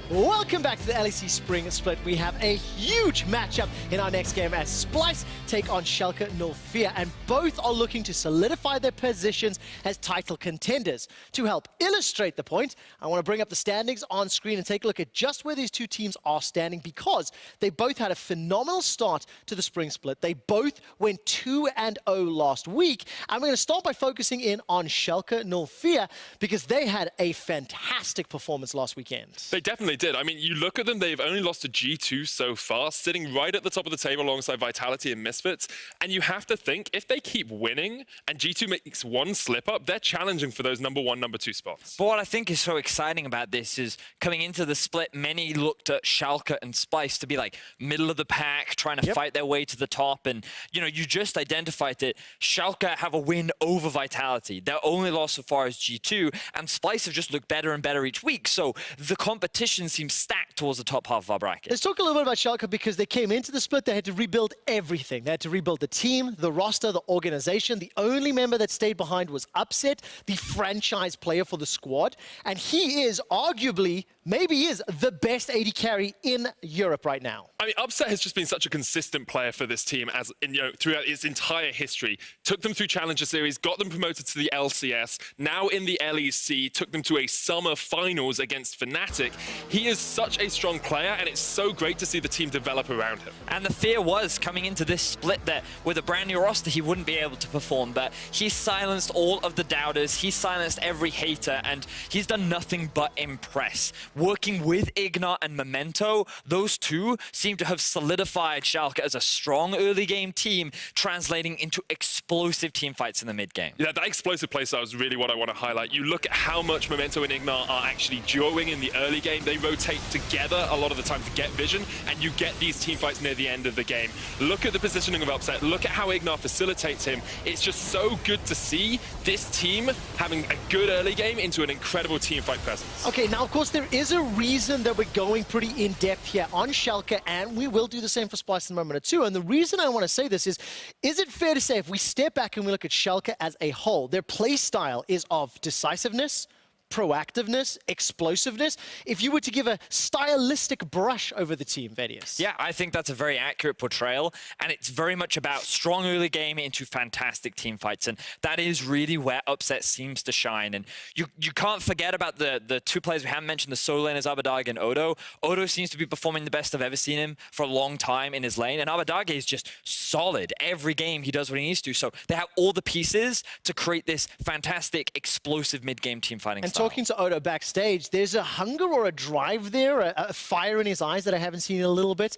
Welcome back to the LEC Spring Split. We have a huge matchup in our next game as Splyce take on Schalke 04, and both are looking to solidify their positions as title contenders. To help illustrate the point, I want to bring up the standings on screen and take a look at just where these two teams are standing, because they both had a phenomenal start to the Spring Split. They both went 2-0 last week, and we're going to start by focusing in on Schalke 04 because they had a fantastic performance last weekend. They definitely did. I mean, you look at them, they've only lost to G2 so far, sitting right at the top of the table alongside Vitality and Misfits. And you have to think, if they keep winning and G2 makes one slip up, they're challenging for those number 1, number 2 spots. But what I think is so exciting about this is coming into the split, many looked at Schalke and Splyce to be like middle of the pack, trying to fight their way to the top. And, you know, you just identified that Schalke have a win over Vitality. Their only loss so far is G2, and Splyce have just looked better and better each week. So the competition seems stacked towards the top half of our bracket. Let's talk a little bit about Schalke, because they came into the split, they had to rebuild everything. They had to rebuild the team, the roster, the organization. The only member that stayed behind was Upset, the franchise player for the squad. And he is arguably, maybe is, the best AD carry in Europe right now. I mean, Upset has just been such a consistent player for this team as throughout its entire history. Took them through Challenger Series, got them promoted to the LCS, now in the LEC, took them to a summer finals against Fnatic. He is such a strong player, and it's so great to see the team develop around him. And the fear was coming into this split that with a brand new roster, he wouldn't be able to perform. But he silenced all of the doubters. He silenced every hater, and he's done nothing but impress. Working with Ignat and Memento, those two seem to have solidified Schalke as a strong early game team, translating into explosive team fights in the mid game. Yeah, that explosive playstyle is really what I want to highlight. You look at how much Memento and Ignat are actually duoing in the early game. They rotate together a lot of the time to get vision, and you get these team fights near the end of the game. Look at the positioning of Upset. Look at how Ignat facilitates him. It's just so good to see this team having a good early game into an incredible team fight presence. Okay, now of course there is a reason that we're going pretty in-depth here on Schalke, and we will do the same for Splyce in a moment or two. And the reason I want to say this is it fair to say if we step back and we look at Schalke as a whole, their play style is of decisiveness, proactiveness, explosiveness. If you were to give a stylistic brush over the team, Vedius. Yeah, I think that's a very accurate portrayal, and it's very much about strong early game into fantastic team fights, and that is really where Upset seems to shine. And you can't forget about the two players we haven't mentioned, the solo laners Abadag and Odo. Odo seems to be performing the best I've ever seen him for a long time in his lane, and Abadag is just solid. Every game he does what he needs to, so they have all the pieces to create this fantastic, explosive mid-game team fighting style. Talking to Odo backstage, there's a hunger or a drive there, a fire in his eyes that I haven't seen in a little bit.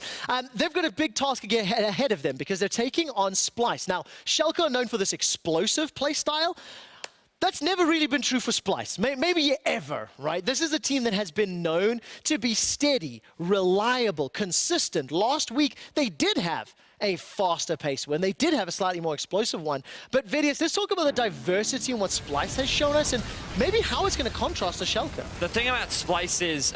They've got a big task ahead of them because they're taking on Splyce. Now, Schalke are known for this explosive play style. That's never really been true for Splyce, maybe ever, right? This is a team that has been known to be steady, reliable, consistent. Last week, they did have a faster pace win. They did have a slightly more explosive one. But Vedius, let's talk about the diversity in what Splyce has shown us and maybe how it's going to contrast to Schalke. The thing about Splyce is,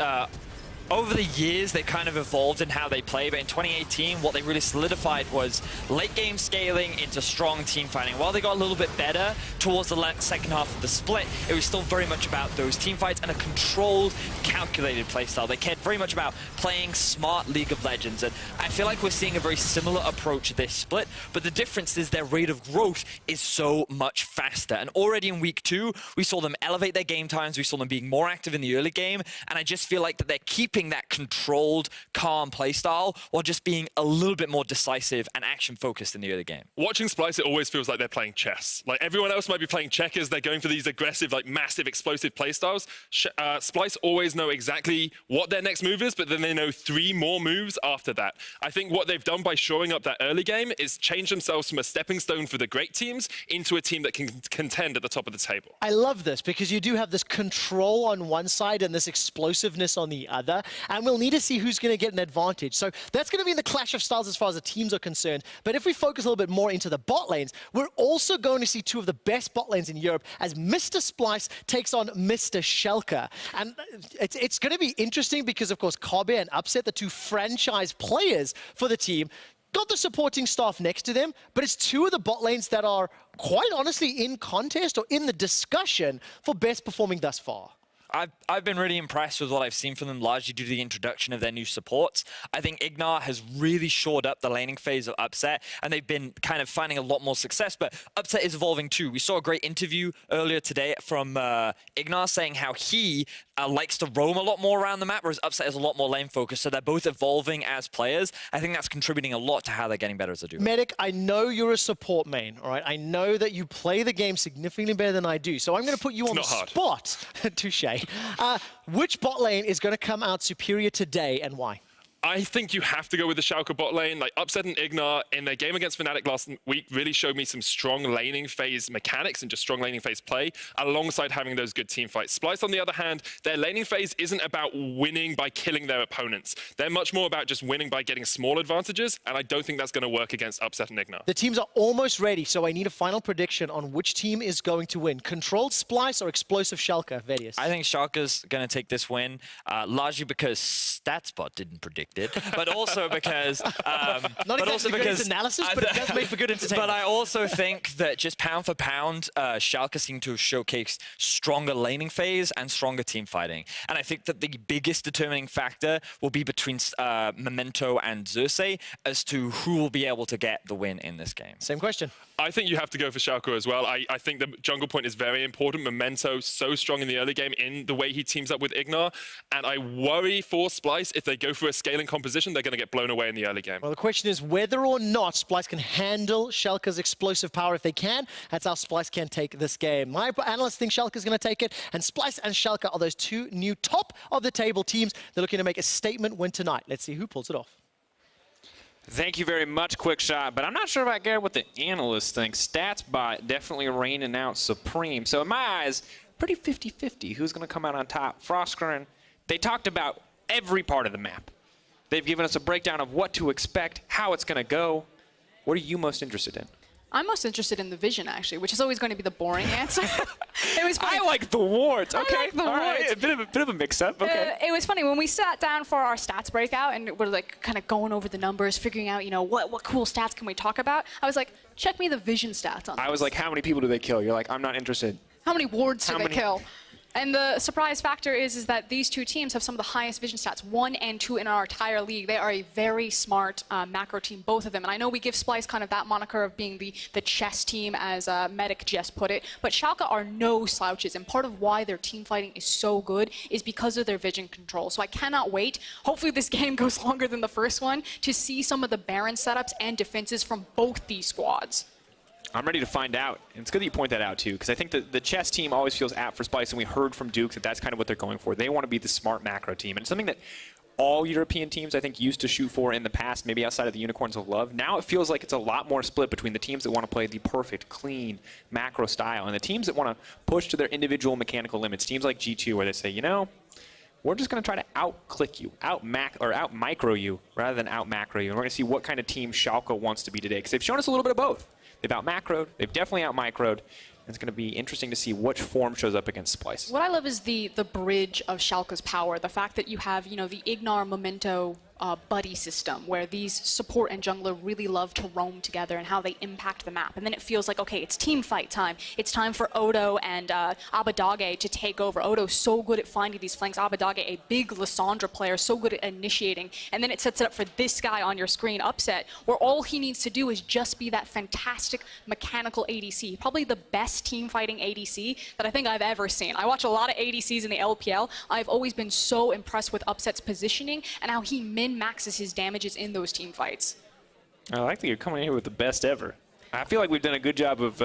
over the years, they kind of evolved in how they play, but in 2018, what they really solidified was late game scaling into strong team fighting. While they got a little bit better towards the second half of the split, it was still very much about those team fights and a controlled, calculated playstyle. They cared very much about playing smart League of Legends, and I feel like we're seeing a very similar approach this split, but the difference is their rate of growth is so much faster. And already in week 2, we saw them elevate their game times, we saw them being more active in the early game, and I just feel like that they're keeping that controlled, calm playstyle while just being a little bit more decisive and action-focused in the early game. Watching Splyce, it always feels like they're playing chess. Like everyone else might be playing checkers, they're going for these aggressive, like massive, explosive playstyles. Splyce always know exactly what their next move is, but then they know 3 more moves after that. I think what they've done by showing up that early game is change themselves from a stepping stone for the great teams into a team that can contend at the top of the table. I love this because you do have this control on one side and this explosiveness on the other. And we'll need to see who's going to get an advantage. So that's going to be in the clash of styles as far as the teams are concerned. But if we focus a little bit more into the bot lanes, we're also going to see 2 of the best bot lanes in Europe as Mr. Splyce takes on Mr. Schalke. And it's going to be interesting because, of course, Kobe and Upset, the 2 franchise players for the team, got the supporting staff next to them, but it's 2 of the bot lanes that are quite honestly in contest or in the discussion for best performing thus far. I've been really impressed with what I've seen from them, largely due to the introduction of their new supports. I think Ignar has really shored up the laning phase of Upset, and they've been kind of finding a lot more success, but Upset is evolving too. We saw a great interview earlier today from Ignar saying how he likes to roam a lot more around the map, whereas Upset is a lot more lane focused, so they're both evolving as players. I think that's contributing a lot to how they're getting better as a duo. Medic, I know you're a support main, all right? I know that you play the game significantly better than I do, so I'm going to put you on the spot. Touche. Which bot lane is going to come out superior today and why? I think you have to go with the Schalke bot lane. Like Upset and Ignar in their game against Fnatic last week really showed me some strong laning phase mechanics and just strong laning phase play alongside having those good team fights. Splyce, on the other hand, their laning phase isn't about winning by killing their opponents. They're much more about just winning by getting small advantages, and I don't think that's going to work against Upset and Ignar. The teams are almost ready, so I need a final prediction on which team is going to win. Controlled Splyce or Explosive Schalke, Vedius? I think Schalke's going to take this win, largely because StatsBot didn't predict it, but also because not exactly good analysis, but it does make for good entertainment. But I also think that just pound for pound, Schalke seem to have showcased stronger laning phase and stronger team fighting. And I think that the biggest determining factor will be between Memento and Xerxes as to who will be able to get the win in this game. Same question. I think you have to go for Schalke as well. I think the jungle point is very important. Memento so strong in the early game in the way he teams up with Ignar. And I worry for Splyce, if they go for a scaling composition, they're going to get blown away in the early game. Well, the question is whether or not Splyce can handle Schalke's explosive power. If they can, that's how Splyce can take this game. My analysts think Schalke is going to take it, and Splyce and Schalke are those two new top-of-the-table teams. They're looking to make a statement win tonight. Let's see who pulls it off. Thank you very much, Quick Shot, but I'm not sure if I get what the analysts think. StatsBot definitely reigning out supreme. So in my eyes, pretty 50-50 who's going to come out on top. Frostgren, they talked about every part of the map. They've given us a breakdown of what to expect, how it's going to go. What are you most interested in? I'm most interested in the vision, actually, which is always going to be the boring answer. It was funny. I like the wards. Okay, I like the all right. wards. A bit of a mix-up. Okay. It was funny when we sat down for our stats breakout and we're like kind of going over the numbers, figuring out, you know, what cool stats can we talk about. I was like, check me the vision stats on. I was like, how many people do they kill? You're like, I'm not interested. How many wards do they kill? And the surprise factor is that these two teams have some of the highest vision stats, 1 and 2 in our entire league. They are a very smart macro team, both of them. And I know we give Splyce kind of that moniker of being the chess team, as Medic just put it. But Schalke are no slouches. And part of why their team fighting is so good is because of their vision control. So I cannot wait. Hopefully this game goes longer than the first one to see some of the Baron setups and defenses from both these squads. I'm ready to find out. And it's good that you point that out, too, because I think the chess team always feels apt for Splyce, and we heard from Duke that that's kind of what they're going for. They want to be the smart macro team. And it's something that all European teams, I think, used to shoot for in the past, maybe outside of the Unicorns of Love. Now it feels like it's a lot more split between the teams that want to play the perfect, clean, macro style and the teams that want to push to their individual mechanical limits. Teams like G2 where they say, you know, we're just going to try to out-click you, out-micro you, rather than out-macro you. And we're going to see what kind of team Schalke wants to be today, because they've shown us a little bit of both. They've out-macroed, they've definitely out-microed. It's going to be interesting to see which form shows up against Splyce. What I love is the bridge of Schalke's power, the fact that you have, you know, the Ignar Memento buddy system where these support and jungler really love to roam together and how they impact the map. And then it feels like, okay, it's team fight time. It's time for Odo and Abadage to take over. Odo's so good at finding these flanks. Abadage, a big Lissandra player, so good at initiating. And then it sets it up for this guy on your screen, Upset, where all he needs to do is just be that fantastic mechanical ADC. Probably the best team fighting ADC that I think I've ever seen. I watch a lot of ADCs in the LPL. I've always been so impressed with Upset's positioning and how he min-maxes his damages in those team fights. I like that you're coming in here with the best ever. I feel like we've done a good job of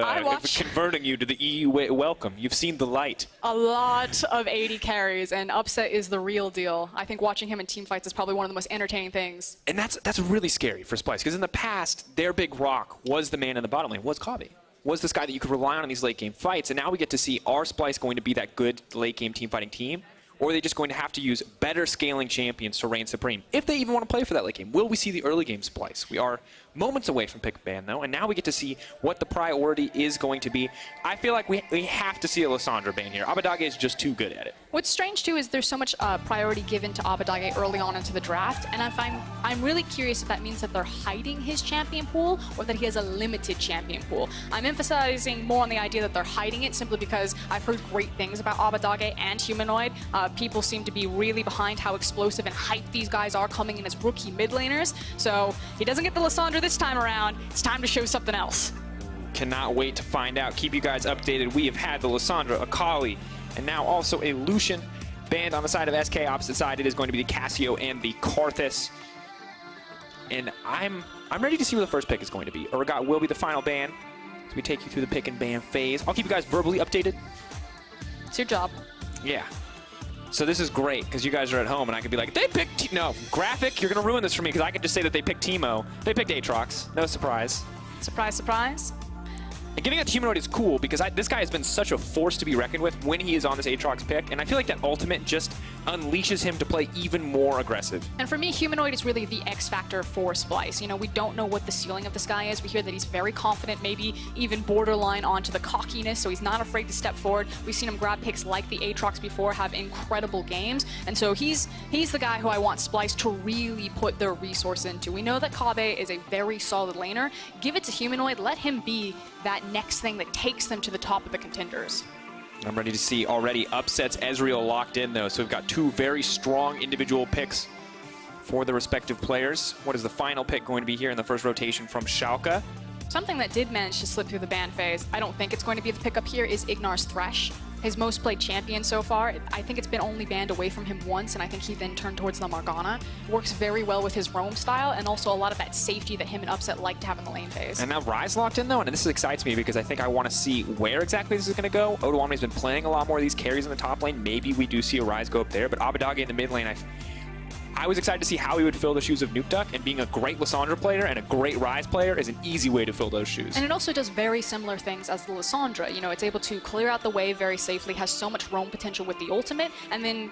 converting you to the EU welcome. You've seen the light. A lot of 80 carries, and Upset is the real deal. I think watching him in team fights is probably one of the most entertaining things. And that's really scary for Splyce, because in the past, their big rock was the man in the bottom lane, was Kobbe. Was this guy that you could rely on in these late game fights, and now we get to see, are Splyce going to be that good late game team fighting team? Or are they just going to have to use better scaling champions to reign supreme? If they even want to play for that late game, will we see the early game Splyce? We are moments away from pick and ban, though, and now we get to see what the priority is going to be. I feel like we have to see a Lissandra ban here. Abadage is just too good at it. What's strange, too, is there's so much priority given to Abadage early on into the draft, and I'm really curious if that means that they're hiding his champion pool or that he has a limited champion pool. I'm emphasizing more on the idea that they're hiding it simply because I've heard great things about Abadage and Humanoid. People seem to be really behind how explosive and hyped these guys are coming in as rookie mid laners, so he doesn't get the Lissandra this time around. It's time to show something else. Cannot wait to find out. Keep you guys updated. We have had the Lissandra, Akali, and now also a Lucian banned on the side of SK. Opposite side, it is going to be the Cassio and the Karthus. And I'm ready to see what the first pick is going to be. Urgot will be the final ban as we take you through the pick and ban phase. I'll keep you guys verbally updated. It's your job. Yeah. So this is great because you guys are at home and I could be like, they picked no, Graphic, you're going to ruin this for me because I could just say that they picked Teemo. They picked Aatrox. No surprise. Surprise, surprise. And giving it to Humanoid is cool because this guy has been such a force to be reckoned with when he is on this Aatrox pick, and I feel like that ultimate just unleashes him to play even more aggressive. And for me, Humanoid is really the X factor for Splyce. You know, we don't know what the ceiling of this guy is. We hear that he's very confident, maybe even borderline onto the cockiness, so he's not afraid to step forward. We've seen him grab picks like the Aatrox before, have incredible games, and so he's the guy who I want Splyce to really put their resource into. We know that Kabe is a very solid laner. Give it to Humanoid, let him be that next thing that takes them to the top of the contenders. I'm ready to see already upsets. Ezreal locked in, though, so we've got two very strong individual picks for the respective players. What is the final pick going to be here in the first rotation from Schalke? Something that did manage to slip through the ban phase, I don't think it's going to be the pickup here, is Ignar's Thresh. His most played champion so far. I think it's been only banned away from him once, and I think he then turned towards the Morgana. Works very well with his roam style, and also a lot of that safety that him and Upset like to have in the lane phase. And now Ryze locked in, though, and this excites me because I think I want to see where exactly this is going to go. Odoamne's been playing a lot more of these carries in the top lane. Maybe we do see a Ryze go up there, but Abadage in the mid lane, I was excited to see how he would fill the shoes of Nukeduck, and being a great Lissandra player and a great Ryze player is an easy way to fill those shoes. And it also does very similar things as the Lissandra. You know, it's able to clear out the wave very safely, has so much roam potential with the ultimate, and then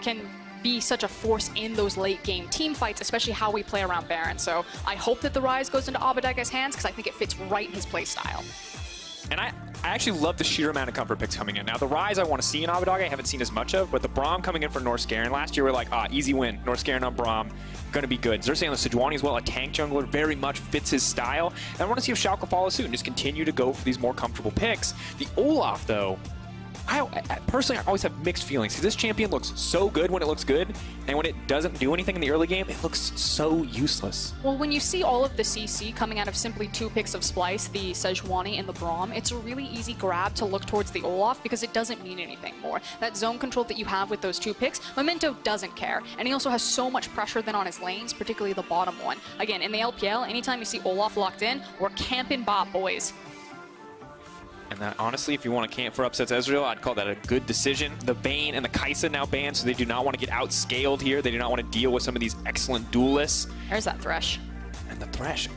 can be such a force in those late game team fights, especially how we play around Baron. So I hope that the Ryze goes into Abadage's hands because I think it fits right in his play style. And I actually love the sheer amount of comfort picks coming in. Now, the Ryze I want to see in Abadage I haven't seen as much of, but the Braum coming in for Norskeren. Last year, we're like, easy win. Norskeren on Braum, going to be good. Xerxes on the Sejuani as well, a tank jungler, very much fits his style. And I want to see if Schalke follows suit and just continue to go for these more comfortable picks. The Olaf, though, I personally, I always have mixed feelings because this champion looks so good when it looks good, and when it doesn't do anything in the early game, it looks so useless. Well, when you see all of the CC coming out of simply two picks of Splyce, the Sejuani and the Braum, it's a really easy grab to look towards the Olaf because it doesn't mean anything more. That zone control that you have with those two picks, Memento doesn't care, and he also has so much pressure then on his lanes, particularly the bottom one. Again, in the LPL, anytime you see Olaf locked in, we're camping bot, boys. And that, honestly, if you want to camp for upsets Ezreal, I'd call that a good decision. The Bane and the Kai'Sa now banned, so they do not want to get outscaled here. They do not want to deal with some of these excellent duelists. There's that Thresh. And the Thresh.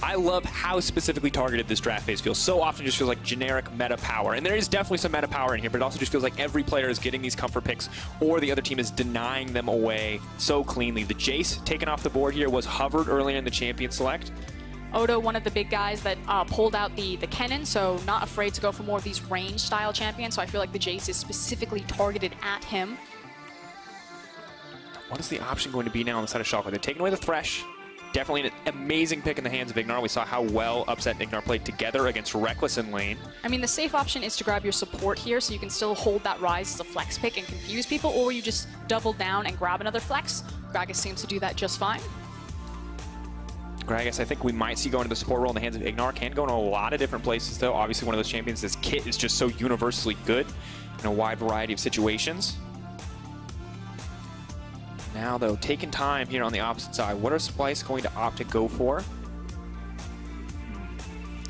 I love how specifically targeted this draft phase feels. So often it just feels like generic meta power. And there is definitely some meta power in here, but it also just feels like every player is getting these comfort picks or the other team is denying them away so cleanly. The Jace taken off the board here was hovered earlier in the champion select. Odo, one of the big guys that pulled out the Kennen, so not afraid to go for more of these range-style champions, so I feel like the Jace is specifically targeted at him. What is the option going to be now on the side of Schalke? They're taking away the Thresh. Definitely an amazing pick in the hands of Ignar. We saw how well Upset and Ignar played together against Reckless in lane. I mean, the safe option is to grab your support here, so you can still hold that Ryze as a flex pick and confuse people, or you just double down and grab another flex. Gragas seems to do that just fine. Gragas, I think we might see go into the support role in the hands of Ignar. Can go in a lot of different places, though. Obviously, one of those champions, this kit is just so universally good in a wide variety of situations. Now, though, taking time here on the opposite side. What are Splyce going to opt to go for?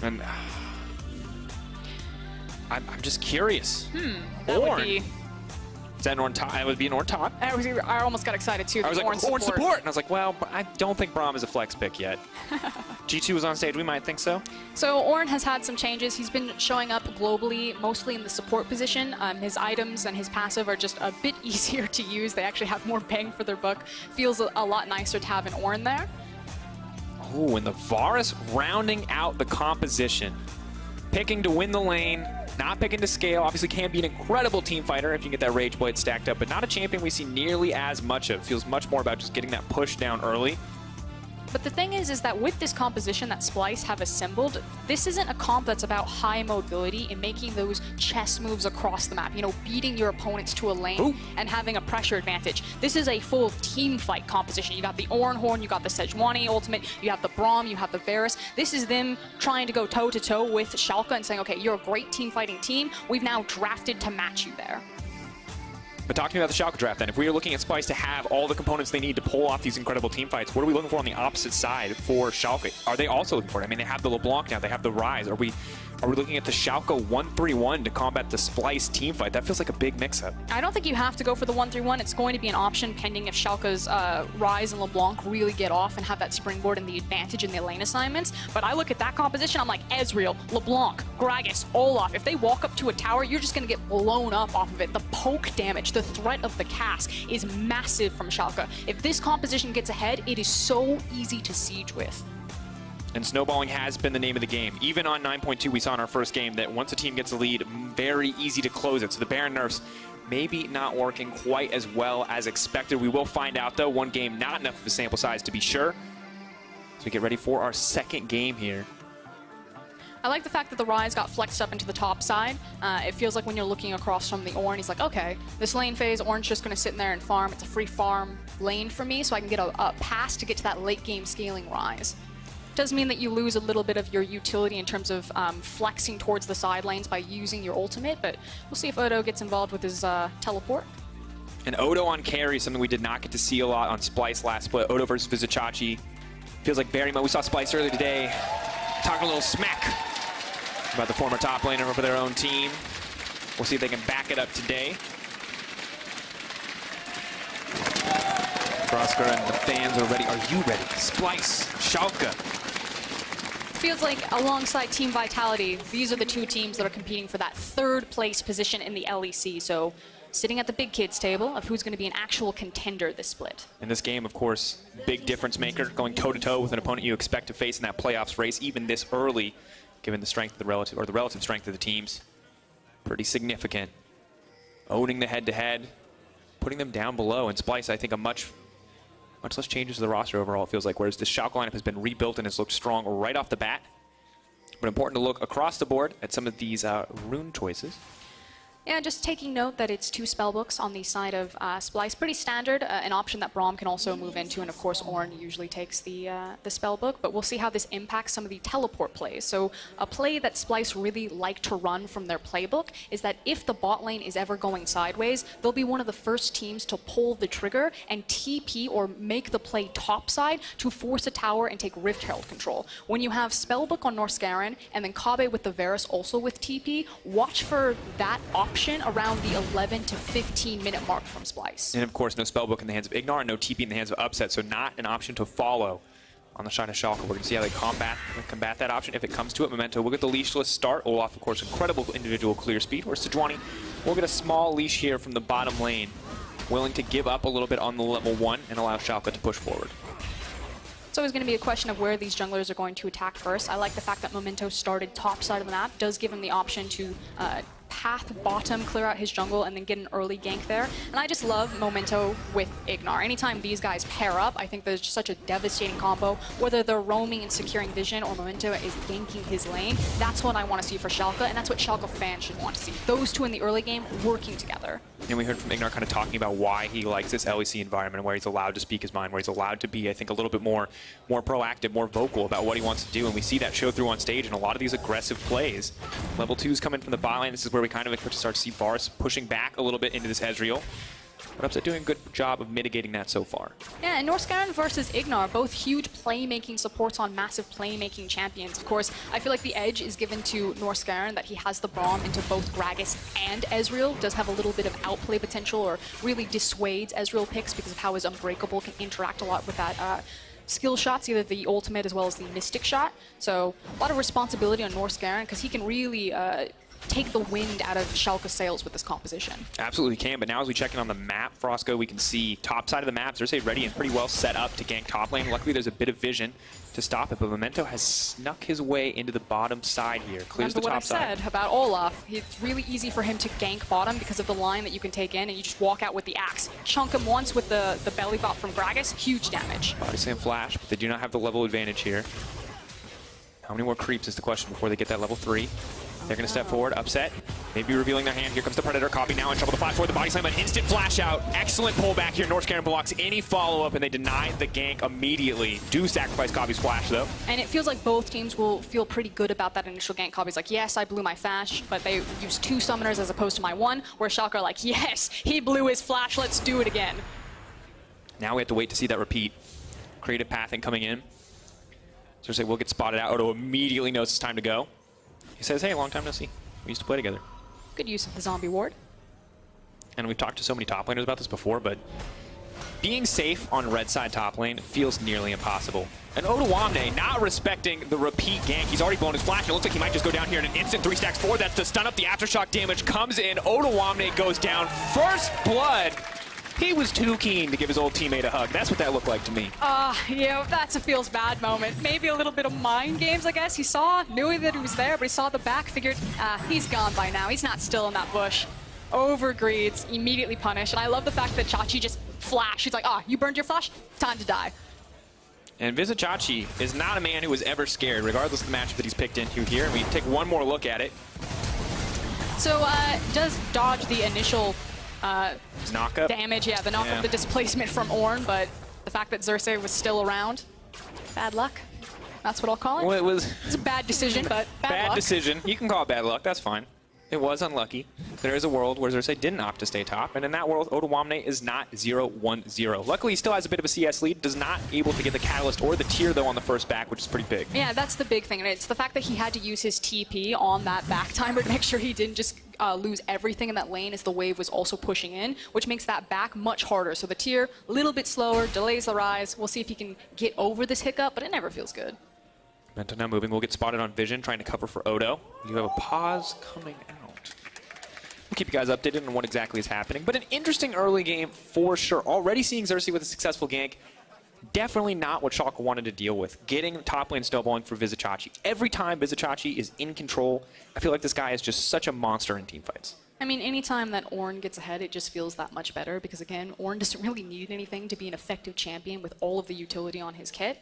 And I'm just curious. That would be... Is that an Ornn top? It would be an Ornn top. I almost got excited too. I was like, Ornn support! And I was like, well, I don't think Braum is a flex pick yet. G2 was on stage, we might think so. So Ornn has had some changes. He's been showing up globally, mostly in the support position. His items and his passive are just a bit easier to use. They actually have more bang for their buck. Feels a lot nicer to have an Ornn there. Ooh, and the Varus rounding out the composition. Picking to win the lane, not picking to scale. Obviously can be an incredible team fighter if you get that Rage Blade stacked up, but not a champion we see nearly as much of. Feels much more about just getting that push down early. But the thing is that with this composition that Splyce have assembled, this isn't a comp that's about high mobility and making those chess moves across the map, you know, beating your opponents to a lane and having a pressure advantage. This is a full team fight composition. You got the Oranhorn, you got the Sejuani ultimate, you have the Braum, you have the Varus. This is them trying to go toe-to-toe with Schalke and saying, okay, you're a great team fighting team. We've now drafted to match you there. But talking about the Schalke draft then, if we are looking at Splyce to have all the components they need to pull off these incredible team fights, what are we looking for on the opposite side for Schalke? Are they also looking for it? I mean, they have the LeBlanc now, they have the Rise. Are we looking at the Schalke 1-3-1 to combat the Splyce team fight? That feels like a big mix-up. I don't think you have to go for the 1-3-1. It's going to be an option pending if Schalke's Rise and LeBlanc really get off and have that springboard and the advantage in the lane assignments. But I look at that composition, I'm like, Ezreal, LeBlanc, Gragas, Olaf. If they walk up to a tower, you're just going to get blown up off of it. The poke damage, the threat of the cast is massive from Schalke. If this composition gets ahead, it is so easy to siege with. And snowballing has been the name of the game. Even on 9.2, we saw in our first game that once a team gets a lead, very easy to close it. So the Baron nerfs maybe not working quite as well as expected. We will find out, though. One game, not enough of a sample size to be sure. So we get ready for our second game here. I like the fact that the Rise got flexed up into the top side. It feels like when you're looking across from the Ornn, he's like, okay, this lane phase, Ornn's just going to sit in there and farm. It's a free farm lane for me, so I can get a pass to get to that late game scaling Rise. Does mean that you lose a little bit of your utility in terms of flexing towards the side lanes by using your ultimate, but we'll see if Odo gets involved with his teleport. And Odo on carry is something we did not get to see a lot on Splyce last split. Odo versus Vizicachi. Feels like very much. We saw Splyce earlier today talking a little smack about the former top laner for their own team. We'll see if they can back it up today. Frosker and the fans are ready. Are you ready? Splyce, Schalke. Feels like alongside Team Vitality, these are the two teams that are competing for that third place position in the LEC. So sitting at the big kids table of who's going to be an actual contender this split. In this game, of course, big difference maker, going toe-to-toe with an opponent you expect to face in that playoffs race, even this early, given the strength of the relative strength of the teams. Pretty significant. Owning the head-to-head, putting them down below. And Splyce, I think, a much less changes to the roster overall, it feels like, whereas the Schalke lineup has been rebuilt and has looked strong right off the bat. But important to look across the board at some of these rune choices. Yeah, just taking note that it's 2 spellbooks on the side of Splyce. Pretty standard, an option that Braum can also move into, and of course Ornn usually takes the spellbook, but we'll see how this impacts some of the teleport plays. So a play that Splyce really like to run from their playbook is that if the bot lane is ever going sideways, they'll be one of the first teams to pull the trigger and TP or make the play topside to force a tower and take Rift Herald control. When you have spellbook on Norscaron and then Kabe with the Varus also with TP, watch for that option around the 11 to 15 minute mark from Splyce. And of course, no spellbook in the hands of Ignar, and no TP in the hands of Upset, so not an option to follow on the side of Schalke. We're going to see how they combat that option if it comes to it. Memento will get the leashless start. Olaf, of course, incredible individual clear speed, whereas Sejuani will get a small leash here from the bottom lane, willing to give up a little bit on the level 1 and allow Schalke to push forward. It's always going to be a question of where these junglers are going to attack first. I like the fact that Memento started top side of the map, does give him the option to path bottom, clear out his jungle, and then get an early gank there. And I just love Memento with Ignar. Anytime these guys pair up, I think there's such a devastating combo. Whether they're roaming and securing vision or Memento is ganking his lane, that's what I want to see for Schalke, and that's what Schalke fans should want to see. Those two in the early game working together. And we heard from Ignar kind of talking about why he likes this LEC environment, where he's allowed to speak his mind, where he's allowed to be, I think, a little bit more proactive, more vocal about what he wants to do. And we see that show through on stage in a lot of these aggressive plays. Level 2's coming from the bot lane. This is where we kind of expect to start to see Varus pushing back a little bit into this Ezreal. But Upset doing a good job of mitigating that so far. Yeah, and Norscaron versus Ignar, both huge playmaking supports on massive playmaking champions. Of course, I feel like the edge is given to Norscaron, that he has the Braum into both Gragas and Ezreal. Does have a little bit of outplay potential, or really dissuades Ezreal picks because of how his Unbreakable can interact a lot with that skill shots, either the ultimate as well as the Mystic shot. So a lot of responsibility on Norscaron because he can really take the wind out of Schalke's sails with this composition. Absolutely can, but now as we check in on the map, Frosco, we can see top side of the map, Xerxes ready and pretty well set up to gank top lane. Luckily, there's a bit of vision to stop it, but Memento has snuck his way into the bottom side here. Clears the top side. Remember what I said about Olaf. It's really easy for him to gank bottom because of the line that you can take in, and you just walk out with the axe. Chunk him once with the belly bop from Gragas, huge damage. Body slam flash, but they do not have the level advantage here. How many more creeps is the question before they get that level 3? They're going to step forward, upset, maybe revealing their hand. Here comes the Predator, copy now in trouble. The flash forward, the body slam, an instant flash out. Excellent pullback here. North Karen blocks any follow-up, and they deny the gank immediately. Do sacrifice Copy's flash, though. And it feels like both teams will feel pretty good about that initial gank. Copy's like, yes, I blew my flash, but they used 2 summoners as opposed to my 1, where Schalke are like, yes, he blew his flash, let's do it again. Now we have to wait to see that repeat. Creative pathing coming in. Xerxes will get spotted out. Odo immediately knows it's time to go. He says, hey, long time no see. We used to play together. Good use of the zombie ward. And we've talked to so many top laners about this before, but being safe on red side top lane feels nearly impossible. And Odoamne not respecting the repeat gank. He's already blown his flash. It looks like he might just go down here in an instant 3 stacks forward. That's to stun up. The aftershock damage comes in. Odoamne goes down. First blood. He was too keen to give his old teammate a hug. That's what that looked like to me. Yeah, that's a feels bad moment. Maybe a little bit of mind games, I guess. He knew that he was there, but he saw the back, figured, he's gone by now. He's not still in that bush. Overgreeds, immediately punished. And I love the fact that Chachi just flashed. He's like, you burned your flash? Time to die. And Vizichachi is not a man who was ever scared, regardless of the matchup that he's picked into here. And we take one more look at it. So, does dodge the initial knock-up damage, the knock-up, the displacement from Ornn, but the fact that Xerxes was still around, bad luck. That's what I'll call it. Well, it's a bad decision, but bad luck. decision. You can call it bad luck. That's fine. It was unlucky. There is a world where Xerxes didn't opt to stay top, and in that world, Odoamne is not 0-1-0. Luckily, he still has a bit of a CS lead, does not able to get the Catalyst or the tier, though, on the first back, which is pretty big. Yeah, that's the big thing, and it's the fact that he had to use his TP on that back timer to make sure he didn't just lose everything in that lane as the wave was also pushing in, which makes that back much harder. So the tier, a little bit slower, delays the rise. We'll see if he can get over this hiccup, but it never feels good. Memento now moving. We'll get spotted on Vision, trying to cover for Odo. You have a pause coming out. We'll keep you guys updated on what exactly is happening. But an interesting early game for sure. Already seeing Xerxes with a successful gank. Definitely not what Schalke wanted to deal with. Getting top lane snowballing for Vizichachi. Every time Vizichachi is in control, I feel like this guy is just such a monster in teamfights. I mean, anytime that Ornn gets ahead, it just feels that much better because, again, Ornn doesn't really need anything to be an effective champion with all of the utility on his kit.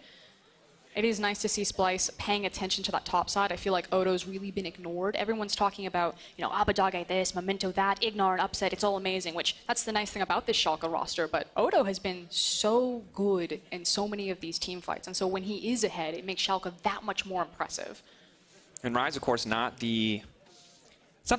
It is nice to see Splyce paying attention to that top side. I feel like Odo's really been ignored. Everyone's talking about, Abadage this, Memento that, Ignar and upset, it's all amazing, which that's the nice thing about this Schalke roster. But Odo has been so good in so many of these team fights. And so when he is ahead, it makes Schalke that much more impressive. And Rise, of course, it's not the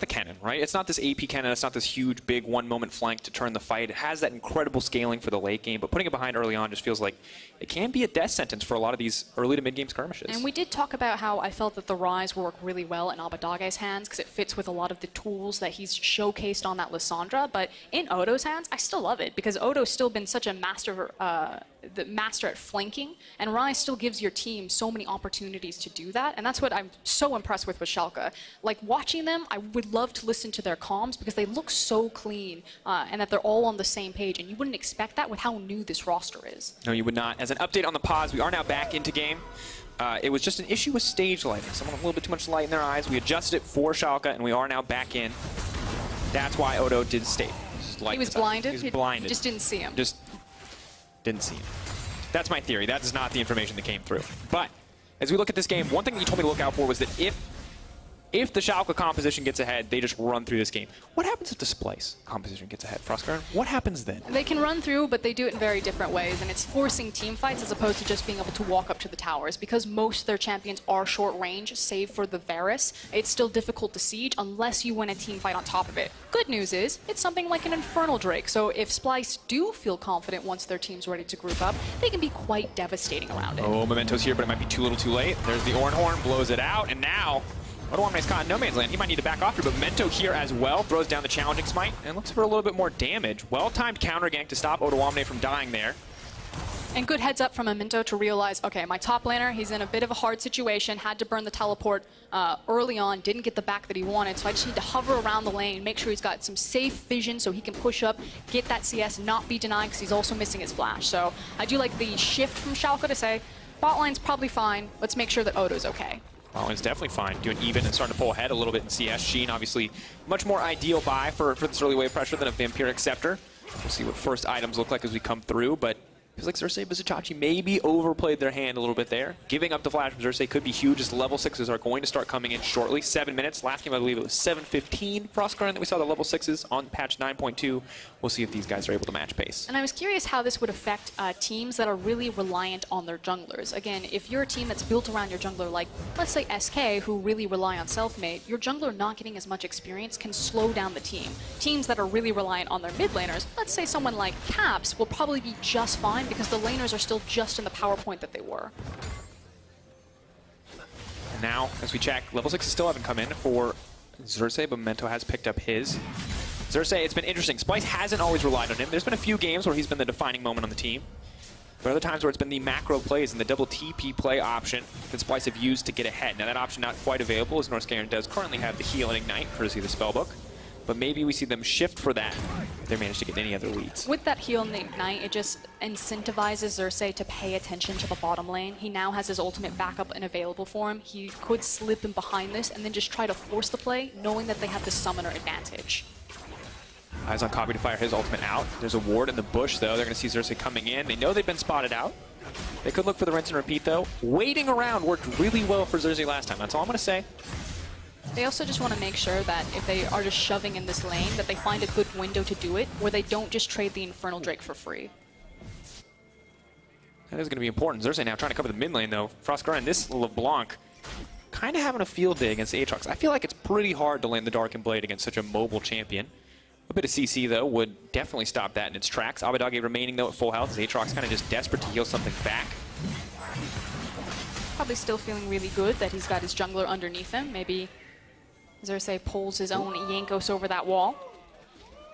cannon, right? It's not this AP cannon. It's not this huge, big one-moment flank to turn the fight. It has that incredible scaling for the late game, but putting it behind early on just feels like it can be a death sentence for a lot of these early to mid-game skirmishes. And we did talk about how I felt that the Rise work really well in Abadage's hands because it fits with a lot of the tools that he's showcased on that Lissandra, but in Odo's hands, I still love it because Odo's still been such a master at flanking, and Rise still gives your team so many opportunities to do that, and that's what I'm so impressed with Schalke. Like, watching them, I would love to listen to their comms because they look so clean and that they're all on the same page, and you wouldn't expect that with how new this roster is. No, you would not. As an update on the pause, we are now back into game. It was just an issue with stage lighting. Someone with a little bit too much light in their eyes. We adjusted it for Schalke, and we are now back in. That's why Odo did stay. He was blinded? He was blinded. You just didn't see him. Just didn't see him. That's my theory. That is not the information that came through. But as we look at this game, one thing that you told me to look out for was that if the Schalke composition gets ahead, they just run through this game. What happens if the Splyce composition gets ahead, Frostgarden? What happens then? They can run through, but they do it in very different ways, and it's forcing team fights as opposed to just being able to walk up to the towers. Because most of their champions are short range, save for the Varus, it's still difficult to siege unless you win a team fight on top of it. Good news is, it's something like an Infernal Drake, so if Splyce do feel confident once their team's ready to group up, they can be quite devastating around it. Oh, Memento's here, but it might be too little too late. There's the Ornn Horn, blows it out, and now Odoamne's caught in no man's land. He might need to back off here, but Memento here as well throws down the challenging smite and looks for a little bit more damage. Well-timed counter gank to stop Odoamne from dying there. And good heads up from Memento to realize, okay, my top laner, he's in a bit of a hard situation, had to burn the teleport early on, didn't get the back that he wanted, so I just need to hover around the lane, make sure he's got some safe vision so he can push up, get that CS, not be denied because he's also missing his flash. So I do like the shift from Schalke to say, bot line's probably fine, let's make sure that Odo's okay. Bot line's definitely fine, doing even and starting to pull ahead a little bit in CS. Sheen, obviously, much more ideal buy for this early wave pressure than a Vampiric Scepter. We'll see what first items look like as we come through, but feels like Xerxes Vizicachi maybe overplayed their hand a little bit there. Giving up the flash from Xerxes could be huge as level 6s are going to start coming in shortly. 7 minutes. Last game, I believe it was 7:15. Frostgarden that we saw the level 6s on patch 9.2. We'll see if these guys are able to match pace. And I was curious how this would affect teams that are really reliant on their junglers. Again, if you're a team that's built around your jungler, like, let's say SK, who really rely on self-made, your jungler not getting as much experience can slow down the team. Teams that are really reliant on their mid laners, let's say someone like Caps, will probably be just fine because the laners are still just in the power point that they were. And now, as we check, level 6s still haven't come in for Xerxes, but Memento has picked up his. Xerxes, it's been interesting. Splyce hasn't always relied on him. There's been a few games where he's been the defining moment on the team. But other times where it's been the macro plays and the double TP play option that Splyce have used to get ahead. Now that option not quite available as Northscaran does currently have the heal and ignite courtesy of the spellbook. But maybe we see them shift for that if they manage to get any other leads. With that heal and the ignite, it just incentivizes Xerxes to pay attention to the bottom lane. He now has his ultimate backup and available for him. He could slip in behind this and then just try to force the play, knowing that they have the summoner advantage. Eyes on Copy to fire his ultimate out. There's a ward in the bush, though. They're going to see Xerxes coming in. They know they've been spotted out. They could look for the rinse and repeat, though. Waiting around worked really well for Xerxes last time. That's all I'm going to say. They also just want to make sure that if they are just shoving in this lane, that they find a good window to do it, where they don't just trade the Infernal Drake for free. That is going to be important. Xerxes now trying to cover the mid lane, though. Frostgarden, this LeBlanc, kind of having a field day against Aatrox. I feel like it's pretty hard to land the Dark and Blade against such a mobile champion. A bit of CC, though, would definitely stop that in its tracks. Abadage remaining, though, at full health as Aatrox kind of just desperate to heal something back. Probably still feeling really good that he's got his jungler underneath him. Maybe Xerxes pulls his own Yankos over that wall.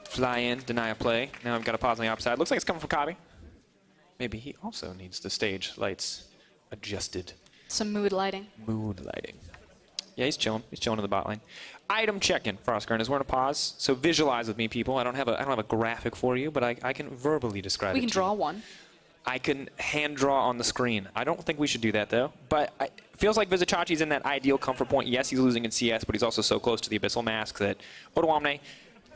Fly in, deny a play. Now I've got a pause on the opposite side. Looks like it's coming from Kabi. Maybe he also needs the stage lights adjusted. Some mood lighting. Mood lighting. Yeah, he's chilling. He's chilling in the bot lane. Item check-in, Frostgarden, as we're in a pause. So visualize with me, people. I don't have a graphic for you, but I can verbally describe it. We can draw one. I can hand draw on the screen. I don't think we should do that, though. But it feels like Vizicachi's in that ideal comfort point. Yes, he's losing in CS, but he's also so close to the Abyssal Mask that Odoamne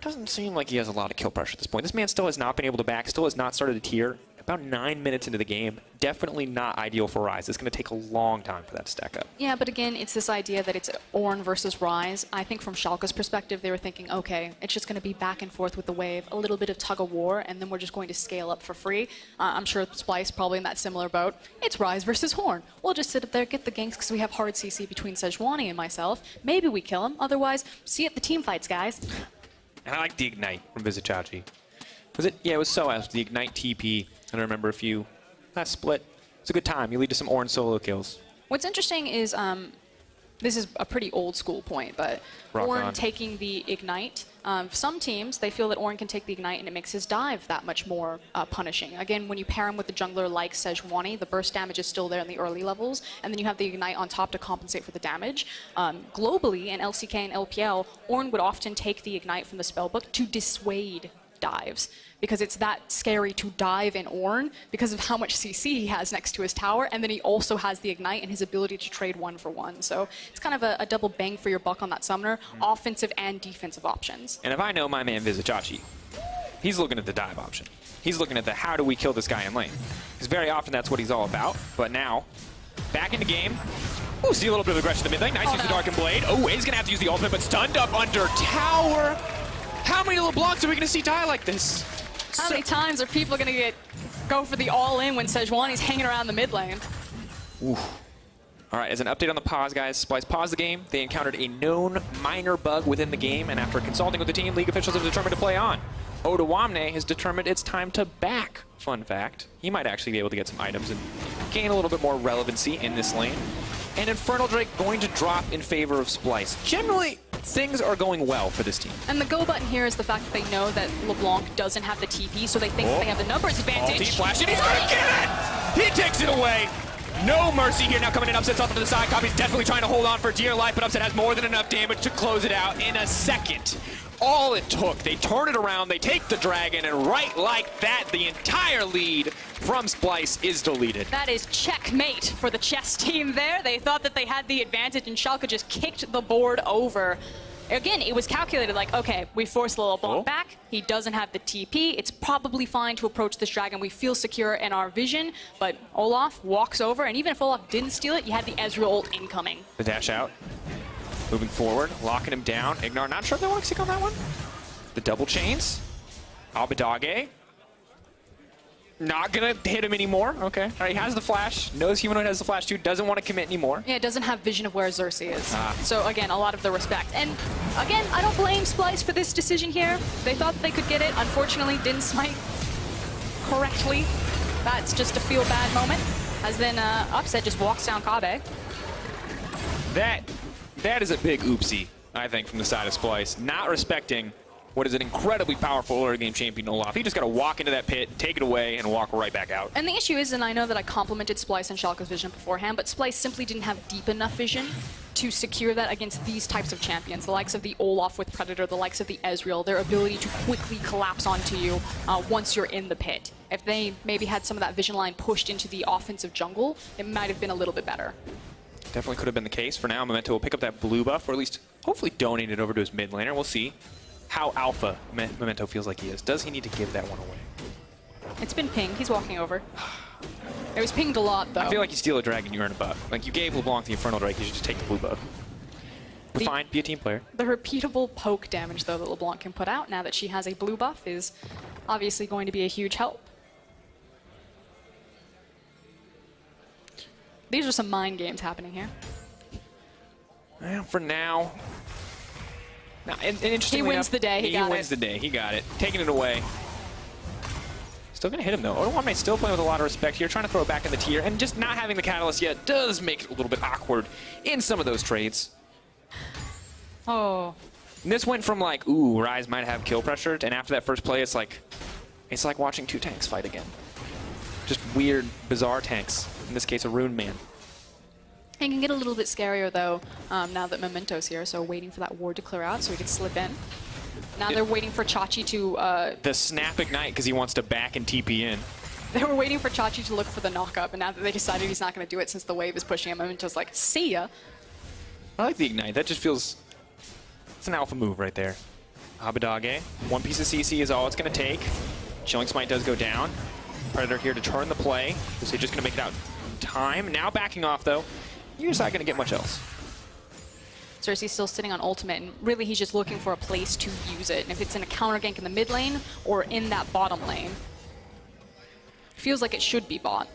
doesn't seem like he has a lot of kill pressure at this point. This man still has not been able to back, still has not started a tier. About 9 minutes into the game, definitely not ideal for Ryze. It's going to take a long time for that to stack up. Yeah, but again, it's this idea that it's Ornn versus Ryze. I think from Schalke's perspective, they were thinking, okay, it's just going to be back and forth with the wave, a little bit of tug of war, and then we're just going to scale up for free. I'm sure Splyce probably in that similar boat. It's Ryze versus Horn. We'll just sit up there, get the ganks, because we have hard CC between Sejuani and myself. Maybe we kill him. Otherwise, see you at the team fights, guys. And I like the Ignite from Vizicachi. Was it? Yeah, it was SOAS, the Ignite TP. I remember a few last split. It's a good time. You lead to some Ornn solo kills. What's interesting is, this is a pretty old school point, but Ornn taking the Ignite. Some teams, they feel that Ornn can take the Ignite and it makes his dive that much more punishing. Again, when you pair him with the jungler like Sejuani, the burst damage is still there in the early levels, and then you have the Ignite on top to compensate for the damage. Globally, in LCK and LPL, Ornn would often take the Ignite from the spellbook to dissuade dives, because it's that scary to dive in Ornn because of how much CC he has next to his tower, and then he also has the Ignite and his ability to trade 1-for-1. So it's kind of a double bang for your buck on that summoner, offensive and defensive options. And if I know my man Vizicachi, he's looking at the dive option. He's looking at the how do we kill this guy in lane. Because very often that's what he's all about. But now, back into game. Ooh, see a little bit of aggression in the mid lane. Nice use of the Darkened Blade. Oh, he's going to have to use the ultimate, but stunned up under tower. How many LeBlancs are we going to see die like this? How many times are people going to go for the all-in when Sejuani's hanging around the mid lane? Oof. All right, as an update on the pause, guys, Splyce paused the game. They encountered a known minor bug within the game, and after consulting with the team, league officials have determined to play on. Odoamne has determined it's time to back. Fun fact, he might actually be able to get some items and gain a little bit more relevancy in this lane. And Infernal Drake going to drop in favor of Splyce. Generally, things are going well for this team. And the go button here is the fact that they know that LeBlanc doesn't have the TP, so they think that they have the numbers advantage. Deep flash, and he's gonna get it! He takes it away. No mercy here. Now coming in, Upset's off to the side. Copy's definitely trying to hold on for dear life, but Upset has more than enough damage to close it out in a second. All it took, they turn it around, they take the dragon, and right like that, the entire lead from Splyce is deleted. That is checkmate for the chess team there. They thought that they had the advantage, and Schalke just kicked the board over. Again, it was calculated like, okay, we forced LeBlanc back. He doesn't have the TP. It's probably fine to approach this dragon. We feel secure in our vision, but Olaf walks over, and even if Olaf didn't steal it, you had the Ezreal ult incoming. The dash out. Moving forward, locking him down. Ignar, not sure if they want to stick on that one. The double chains. Abadage. Not gonna hit him anymore. Okay. All right, he has the flash. Knows Humanoid has the flash too. Doesn't want to commit anymore. Yeah, it doesn't have vision of where Xerxes is. So again, a lot of the respect. And again, I don't blame Splyce for this decision here. They thought they could get it. Unfortunately, didn't smite correctly. That's just a feel bad moment. As then Upset just walks down Kabe. That is a big oopsie, I think, from the side of Splyce. Not respecting what is an incredibly powerful early game champion, Olaf. He just got to walk into that pit, take it away, and walk right back out. And the issue is, and I know that I complimented Splyce and Schalke's vision beforehand, but Splyce simply didn't have deep enough vision to secure that against these types of champions, the likes of the Olaf with Predator, the likes of the Ezreal, their ability to quickly collapse onto you once you're in the pit. If they maybe had some of that vision line pushed into the offensive jungle, it might have been a little bit better. Definitely could have been the case. For now, Memento will pick up that blue buff, or at least hopefully donate it over to his mid laner. We'll see how alpha Memento feels like he is. Does he need to give that one away? It's been pinged. He's walking over. It was pinged a lot, though. I feel like you steal a dragon, you earn a buff. Like, you gave LeBlanc the Infernal Drake, you should just take the blue buff. Fine, be a team player. The repeatable poke damage, though, that LeBlanc can put out now that she has a blue buff is obviously going to be a huge help. These are some mind games happening here. Well, for now. Now, and interestingly He wins the day. He wins the day. He got it. Taking it away. Still going to hit him, though. Odoamne may still playing with a lot of respect here, trying to throw it back in the tier, and just not having the catalyst yet does make it a little bit awkward in some of those trades. Oh. And this went from like, ooh, Ryze might have kill pressure, and after that first play, it's like watching two tanks fight again. Just weird, bizarre tanks. In this case, a Rune Man. It can get a little bit scarier, though, now that Memento's here, so waiting for that ward to clear out so he can slip in. Now they're waiting for Chachi to... the Snap Ignite, because he wants to back and TP in. They were waiting for Chachi to look for the knock-up, and now that they decided he's not going to do it since the wave is pushing him, Memento's like, see ya. I like the Ignite. That just feels... It's an alpha move right there. Abadage. One piece of CC is all it's going to take. Chilling Smite does go down. Predator here to turn the play. So he's just going to make it out in time. Now backing off, though. You're just not going to get much else. Cersei's still sitting on ultimate, and really he's just looking for a place to use it. And if it's in a counter gank in the mid lane or in that bottom lane, feels like it should be bot.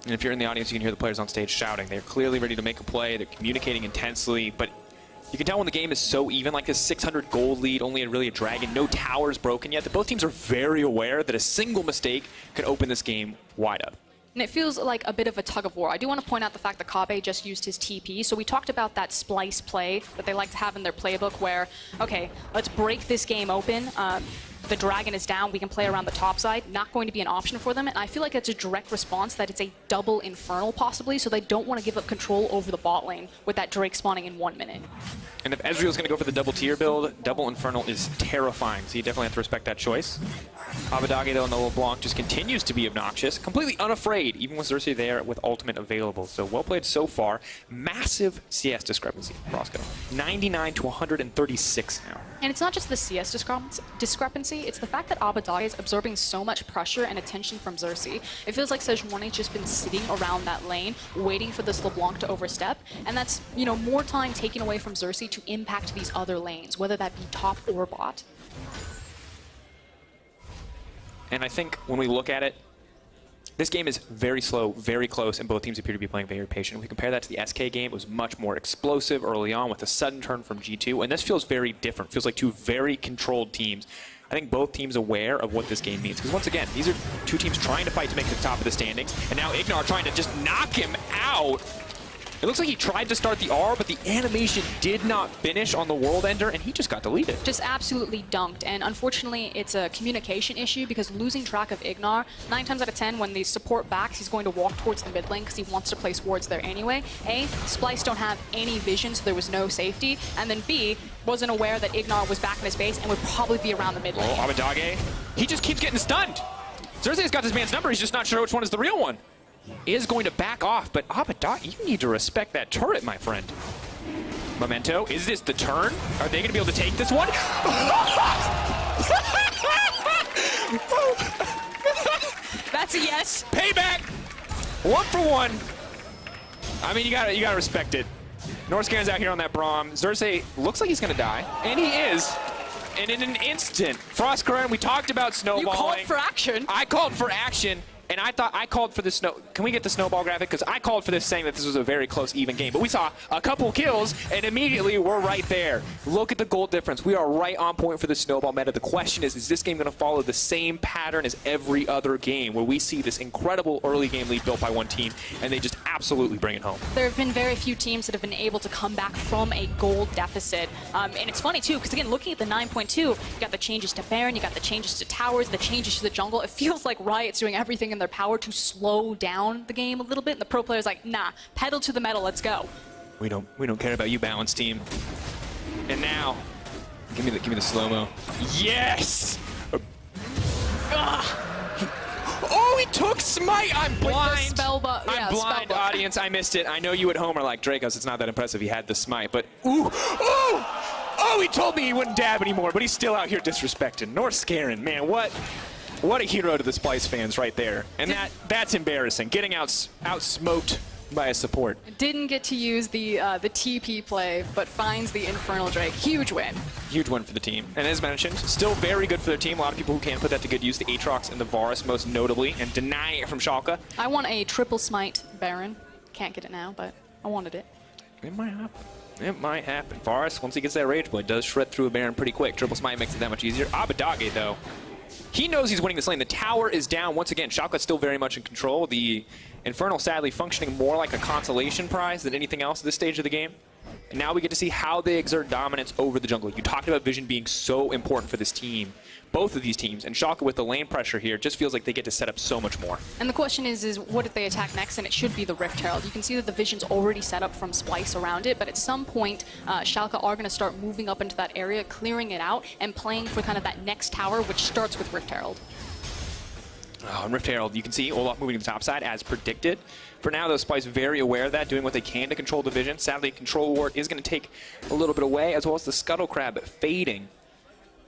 And if you're in the audience, you can hear the players on stage shouting. They're clearly ready to make a play. They're communicating intensely, but you can tell when the game is so even, like this 600 gold lead, only really a dragon, no towers broken yet, that both teams are very aware that a single mistake could open this game wide up. And it feels like a bit of a tug of war. I do want to point out the fact that Kabe just used his TP. So we talked about that Splyce play that they like to have in their playbook where, okay, let's break this game open. The dragon is down, we can play around the top side. Not going to be an option for them. And I feel like it's a direct response that it's a double Infernal possibly, so they don't want to give up control over the bot lane with that Drake spawning in 1 minute. And if Ezreal's going to go for the double tier build, double Infernal is terrifying, so you definitely have to respect that choice. Abadage, though, in the LeBlanc just continues to be obnoxious, completely unafraid, even with Xerxes there with ultimate available. So well played so far. Massive CS discrepancy, Roscoe. 99 to 136 now. And it's not just the CS discrepancy, it's the fact that Abadage is absorbing so much pressure and attention from Xerxes. It feels like Sejuani's just been sitting around that lane, waiting for this LeBlanc to overstep, and that's, you know, more time taken away from Xerxes to impact these other lanes, whether that be top or bot. And I think when we look at it, this game is very slow, very close, and both teams appear to be playing very patient. If we compare that to the SK game, it was much more explosive early on with a sudden turn from G2, and this feels very different. It feels like two very controlled teams. I think both teams aware of what this game means. Because once again, these are two teams trying to fight to make it to the top of the standings, and now Ignar trying to just knock him out. It looks like he tried to start the R, but the animation did not finish on the World Ender, and he just got deleted. Just absolutely dunked, and unfortunately it's a communication issue because losing track of Ignar, 9 times out of 10 when the support backs, he's going to walk towards the mid lane because he wants to place wards there anyway. A, Splyce don't have any vision, so there was no safety, and then B, wasn't aware that Ignar was back in his base and would probably be around the mid lane. Oh, Abadage, he just keeps getting stunned. Xerxes got this man's number, he's just not sure which one is the real one. Is going to back off, but Abadage, you need to respect that turret, my friend. Memento, is this the turn? Are they going to be able to take this one? That's a yes. Payback! 1 for 1. I mean, you gotta respect it. Norscan's out here on that Braum. Xerxes looks like he's gonna die, and he is. And in an instant, Frost Current, we talked about snowballing. You called for action. I called for action. And I thought I called for the snow. Can we get the snowball graphic? Because I called for this saying that this was a very close, even game. But we saw a couple kills, and immediately we're right there. Look at the gold difference. We are right on point for the snowball meta. The question is this game going to follow the same pattern as every other game, where we see this incredible early game lead built by one team, and they just absolutely bring it home? There have been very few teams that have been able to come back from a gold deficit. And it's funny, too, because, again, looking at the 9.2, you got the changes to Baron, you got the changes to towers, the changes to the jungle. It feels like Riot's doing everything in their power to slow down the game a little bit, and the pro player's like, nah, pedal to the metal, let's go. We don't care about you, balance team. And now, give me the slow-mo. Yes! Oh, he took smite! I'm blind! I'm blind, audience. I missed it. I know you at home are like, Dracos, it's not that impressive. He had the smite, but ooh! Oh, he told me he wouldn't dab anymore, but he's still out here disrespecting. Norscarin, man, what a hero to the Splyce fans right there. And that's embarrassing. Getting out-smoked by a support. Didn't get to use the TP play, but finds the Infernal Drake. Huge win. Huge win for the team. And as mentioned, still very good for their team. A lot of people who can put that to good use. The Aatrox and the Varus most notably, and denying it from Schalke. I want a triple smite Baron. Can't get it now, but I wanted it. It might happen. It might happen. Varus, once he gets that Rage Blade, does shred through a Baron pretty quick. Triple smite makes it that much easier. Abadage, though, he knows he's winning this lane. The tower is down once again. Schalke's still very much in control. The Infernal, sadly, functioning more like a consolation prize than anything else at this stage of the game. And now we get to see how they exert dominance over the jungle. You talked about vision being so important for this team, both of these teams, and Schalke with the lane pressure here just feels like they get to set up so much more. And the question is what did they attack next? And it should be the Rift Herald. You can see that the vision's already set up from Splyce around it, but at some point, Schalke are going to start moving up into that area, clearing it out, and playing for kind of that next tower, which starts with Rift Herald. Oh, and Rift Herald, you can see Olaf moving to the top side as predicted. For now, though, Splyce very aware of that, doing what they can to control the vision. Sadly, Control Ward is going to take a little bit away, as well as the Scuttle Crab fading.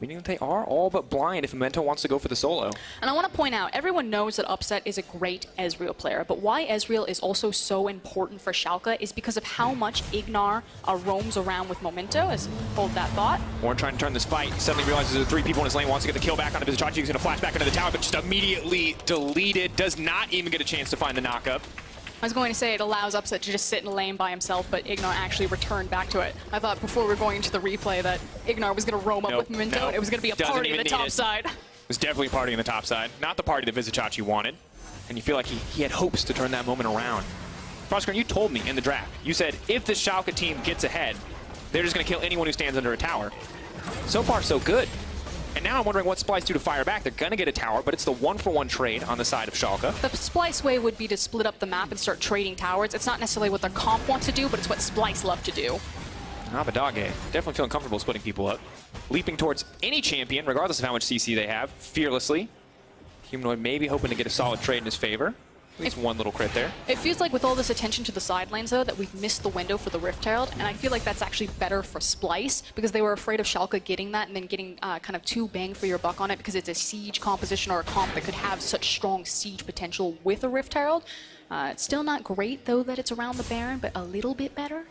Meaning that they are all but blind if Memento wants to go for the solo. And I want to point out, everyone knows that Upset is a great Ezreal player, but why Ezreal is also so important for Schalke is because of how much Ignar roams around with Memento, as hold that thought. Warren trying to turn this fight, suddenly realizes there are 3 people in his lane, wants to get the kill back onto Bizachachi, he's going to flash back into the tower, but just immediately deleted, does not even get a chance to find the knockup. I was going to say it allows Upset to just sit in a lane by himself, but Ignar actually returned back to it. I thought before we were going into the replay that Ignar was going to roam up with Memento, and it was going to be a party in the top side. It was definitely a party in the top side. Not the party that Bizachachi wanted. And you feel like he had hopes to turn that moment around. Frostgren, you told me in the draft, you said if the Schalke team gets ahead, they're just going to kill anyone who stands under a tower. So far, so good. And now I'm wondering what Splyce do to fire back. They're going to get a tower, but it's the 1-for-1 trade on the side of Schalke. The Splyce way would be to split up the map and start trading towers. It's not necessarily what their comp wants to do, but it's what Splyce love to do. Abadage, definitely feeling comfortable splitting people up. Leaping towards any champion, regardless of how much CC they have, fearlessly. Humanoid maybe hoping to get a solid trade in his favor. At least one little crit there. It feels like with all this attention to the side lanes, though, that we've missed the window for the Rift Herald, and I feel like that's actually better for Splyce, because they were afraid of Schalke getting that and then getting kind of too bang for your buck on it, because it's a siege composition or a comp that could have such strong siege potential with a Rift Herald. It's still not great, though, that it's around the Baron, but a little bit better.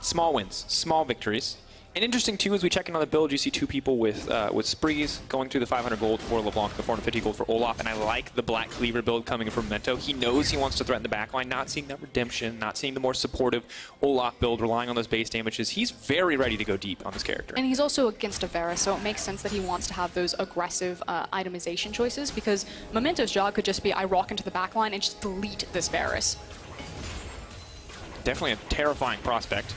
Small wins, small victories. And interesting, too, as we check in on the build, you see 2 people with Sprees going through the 500 gold for LeBlanc, the 450 gold for Olaf, and I like the Black Cleaver build coming from Memento. He knows he wants to threaten the backline, not seeing that redemption, not seeing the more supportive Olaf build, relying on those base damages. He's very ready to go deep on this character. And he's also against a Varus, so it makes sense that he wants to have those aggressive itemization choices, because Memento's job could just be, I rock into the backline and just delete this Varus. Definitely a terrifying prospect.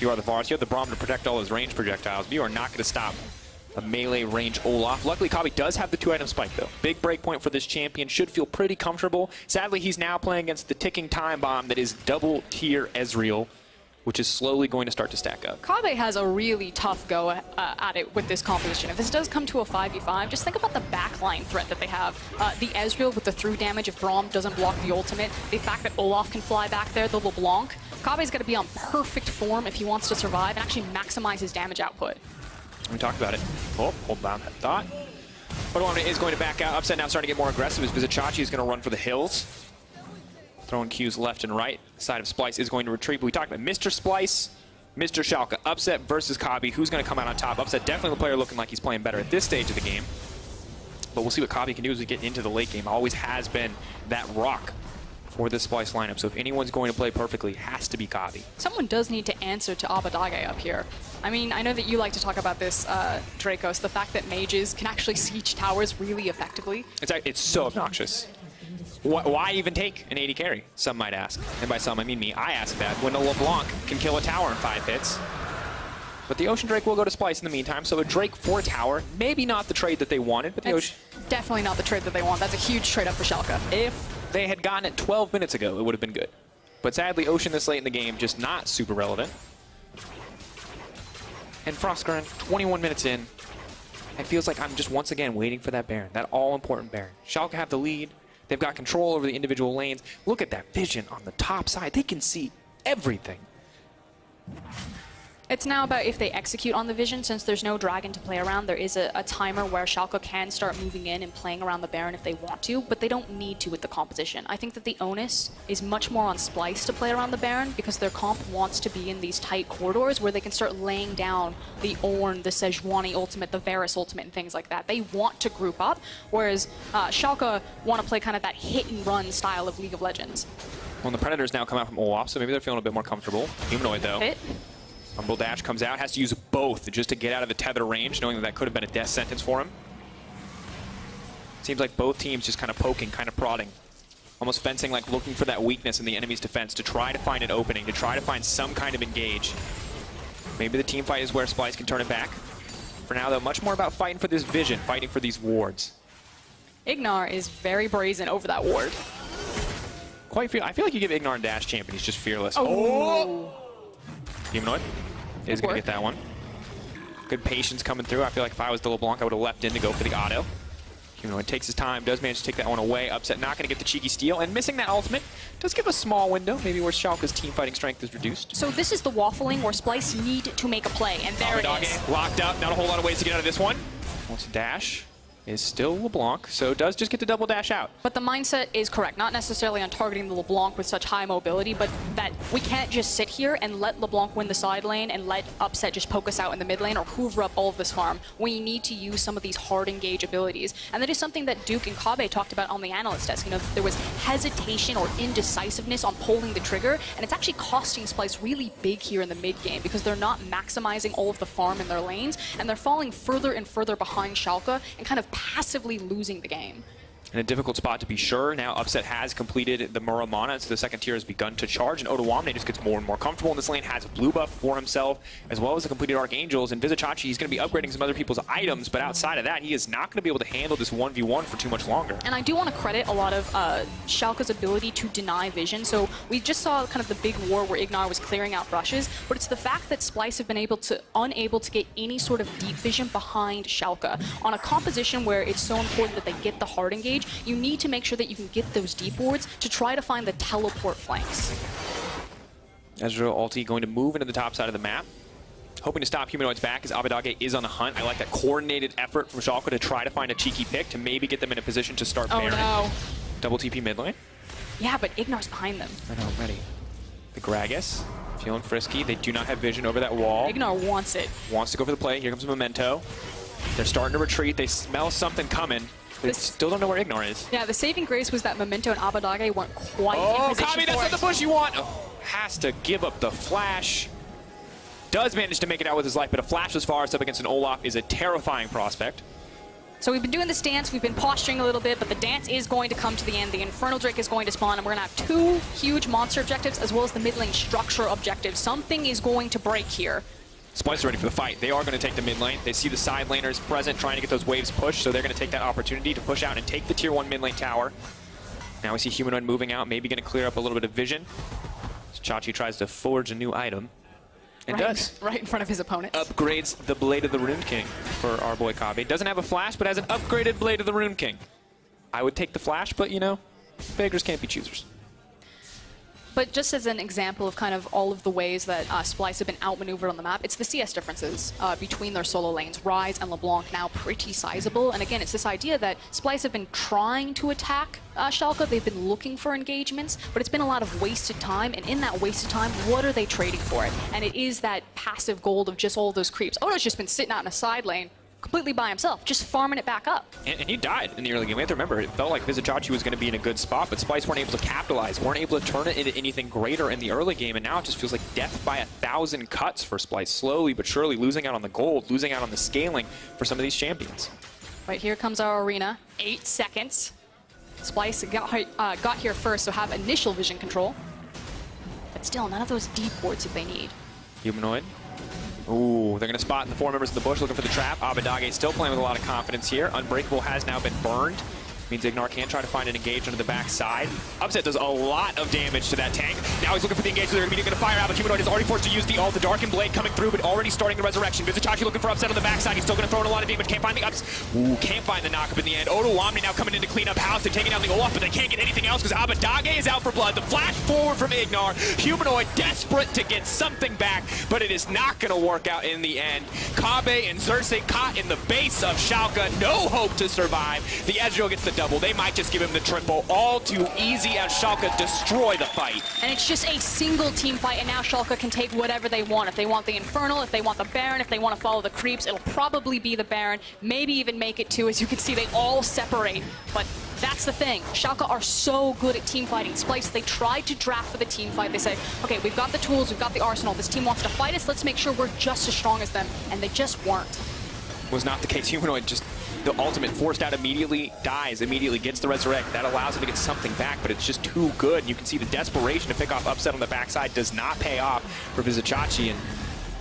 You are the Vars. You have the Braum to protect all those range projectiles, but you are not going to stop a melee range Olaf. Luckily, Kobbe does have the 2-item spike, though. Big breakpoint for this champion. Should feel pretty comfortable. Sadly, he's now playing against the ticking time bomb that is double-tier Ezreal, which is slowly going to start to stack up. Kobbe has a really tough go at it with this composition. If this does come to a 5v5, just think about the backline threat that they have. The Ezreal with the through damage if Braum doesn't block the ultimate. The fact that Olaf can fly back there, the LeBlanc. Kobbe's got to be on perfect form if he wants to survive and actually maximize his damage output. We talked about it. Oh, hold down that thought. Odoamne is going to back out. Upset now starting to get more aggressive as Vizicachi is going to run for the hills. Throwing Qs left and right. Side of Splyce is going to retreat. But we talked about Mr. Splyce, Mr. Schalke. Upset versus Kobbe. Who's going to come out on top? Upset definitely the player looking like he's playing better at this stage of the game. But we'll see what Kobbe can do as we get into the late game. Always has been that rock for this Splyce lineup. So if anyone's going to play perfectly, it has to be Kobbe. Someone does need to answer to Abadage up here. I mean, I know that you like to talk about this, Dracos, the fact that mages can actually siege towers really effectively. It's so obnoxious. Why even take an 80 carry, some might ask. And by some, I mean me. I ask that when a LeBlanc can kill a tower in 5 hits. But the Ocean Drake will go to Splyce in the meantime, so a Drake for a tower, maybe not the trade that they wanted, but the Ocean... Definitely not the trade that they want. That's a huge trade up for Schalke. If they had gotten it 12 minutes ago, it would have been good. But sadly, Ocean this late in the game, just not super relevant. And Frostgren, 21 minutes in, it feels like I'm just once again waiting for that Baron, that all-important Baron. Schalke have the lead. They've got control over the individual lanes. Look at that vision on the top side. They can see everything. It's now about if they execute on the vision. Since there's no dragon to play around, there is a timer where Schalke can start moving in and playing around the Baron if they want to, but they don't need to with the composition. I think that the onus is much more on Splyce to play around the Baron because their comp wants to be in these tight corridors where they can start laying down the Ornn, the Sejuani ultimate, the Varus ultimate, and things like that. They want to group up, whereas Schalke want to play kind of that hit-and-run style of League of Legends. Well, the Predators now come out from Olaf, so maybe they're feeling a bit more comfortable. Humanoid, though. Hit. Rumble Dash comes out, has to use both just to get out of the tether range, knowing that that could have been a death sentence for him. Seems like both teams just kind of poking, kind of prodding. Almost fencing, like looking for that weakness in the enemy's defense to try to find an opening, to try to find some kind of engage. Maybe the team fight is where Splyce can turn it back. For now, though, much more about fighting for this vision, fighting for these wards. Ignar is very brazen over that ward. I feel like you give Ignar a dash champion, he's just fearless. Oh! Humanoid is going to get that one. Good patience coming through. I feel like if I was the LeBlanc, I would have leapt in to go for the auto. Humanoid takes his time, does manage to take that one away. Upset not going to get the cheeky steal, and missing that ultimate does give a small window, maybe where Schalke's team fighting strength is reduced. So this is the waffling where Splyce need to make a play, and there it is. Locked up, not a whole lot of ways to get out of this one. Wants to dash. Is still LeBlanc, so does just get to double dash out. But the mindset is correct, not necessarily on targeting the LeBlanc with such high mobility, but that we can't just sit here and let LeBlanc win the side lane and let Upset just poke us out in the mid lane or hoover up all of this farm. We need to use some of these hard engage abilities. And that is something that Duke and Kobbe talked about on the analyst desk. You know, there was hesitation or indecisiveness on pulling the trigger, and it's actually costing Splyce really big here in the mid game because they're not maximizing all of the farm in their lanes, and they're falling further and further behind Schalke and kind of passively losing the game. In a difficult spot to be sure. Now Upset has completed the Muramana, so the second tier has begun to charge, and Odoamne just gets more and more comfortable in this lane, has a blue buff for himself, as well as the completed Archangels, and Vizicachi, he's going to be upgrading some other people's items, but outside of that, he is not going to be able to handle this 1v1 for too much longer. And I do want to credit a lot of Schalke's ability to deny vision. So we just saw kind of the big war where Ignar was clearing out brushes, but it's the fact that Splyce have been unable to get any sort of deep vision behind Schalke. On a composition where it's so important that they get the hard engage, you need to make sure that you can get those deep wards to try to find the teleport flanks. Ezreal ulti going to move into the top side of the map. Hoping to stop Humanoid's back as Abadage is on the hunt. I like that coordinated effort from Schalke to try to find a cheeky pick to maybe get them in a position to start Baron. Oh no. Double TP mid lane. Yeah, but Ignar's behind them. I know, I'm ready. The Gragas, feeling frisky. They do not have vision over that wall. Ignar wants it. Wants to go for the play. Here comes Memento. They're starting to retreat. They smell something coming. They still don't know where Ignar is. Yeah, the saving grace was that Memento and Abadage weren't quite in position Kobbe, that's not the push you want. Oh, has to give up the flash. Does manage to make it out with his life, but a flash as far as up against an Olaf is a terrifying prospect. So we've been doing this dance, we've been posturing a little bit, but the dance is going to come to the end. The Infernal Drake is going to spawn, and we're going to have 2 huge monster objectives as well as the mid lane structure objective. Something is going to break here. Splyce are ready for the fight. They are going to take the mid lane. They see the side laners present trying to get those waves pushed, so they're going to take that opportunity to push out and take the tier 1 mid lane tower. Now we see Humanoid moving out, maybe going to clear up a little bit of vision. Chachi tries to forge a new item. And does. Right in front of his opponent. Upgrades the Blade of the Rune King for our boy Kabe. Doesn't have a flash, but has an upgraded Blade of the Rune King. I would take the flash, but you know, beggars can't be choosers. But just as an example of kind of all of the ways that Splyce have been outmaneuvered on the map, it's the CS differences between their solo lanes. Rise and LeBlanc now pretty sizable. And again, it's this idea that Splyce have been trying to attack Schalke. They've been looking for engagements, but it's been a lot of wasted time. And in that wasted time, what are they trading for it? And it is that passive gold of just all those creeps. Odo's just been sitting out in a side lane, completely by himself, just farming it back up. And he died in the early game. We have to remember, it felt like Vizicachi was going to be in a good spot, but Splyce weren't able to capitalize, weren't able to turn it into anything greater in the early game, and now it just feels like death by 1,000 cuts for Splyce. Slowly but surely losing out on the gold, losing out on the scaling for some of these champions. Right, here comes our arena. 8 seconds. Splyce got here first, so have initial vision control. But still, none of those deep wards that they need. Humanoid. Ooh, they're going to spot the 4 members in the bush looking for the trap. Abadage still playing with a lot of confidence here. Unbreakable has now been burned. Means Ignar can't try to find an engage under the back side. Upset does a lot of damage to that tank. Now he's looking for the engage, so they're immediately going to fire out, but Humanoid is already forced to use the ult. The Darkened Blade coming through, but already starting the resurrection. Vizicachi looking for Upset on the backside. He's still going to throw in a lot of damage. Can't find the ups. Ooh, can't find the knock-up in the end. Odo Omni now coming in to clean up house. They're taking down the Olaf, but they can't get anything else because Abadage is out for blood. The flash forward from Ignar. Humanoid desperate to get something back, but it is not going to work out in the end. Kabe and Xerxes caught in the base of Schalke. No hope to survive. The Ezreal gets the double. They might just give him the triple. All too easy as Schalke destroy the fight. And it's just a single team fight, and now Schalke can take whatever they want. If they want the Infernal, if they want the Baron, if they want to follow the creeps, it'll probably be the Baron. Maybe even make it 2. As you can see, they all separate. But that's the thing. Schalke are so good at team fighting. Splyce, they tried to draft for the team fight. They say, okay, we've got the tools, we've got the arsenal. This team wants to fight us. Let's make sure we're just as strong as them. And they just weren't. Was not the case. Humanoid just the ultimate forced out immediately, dies immediately, gets the resurrect. That allows him to get something back, but it's just too good. And you can see the desperation to pick off Upset on the backside does not pay off for Vizicachi, and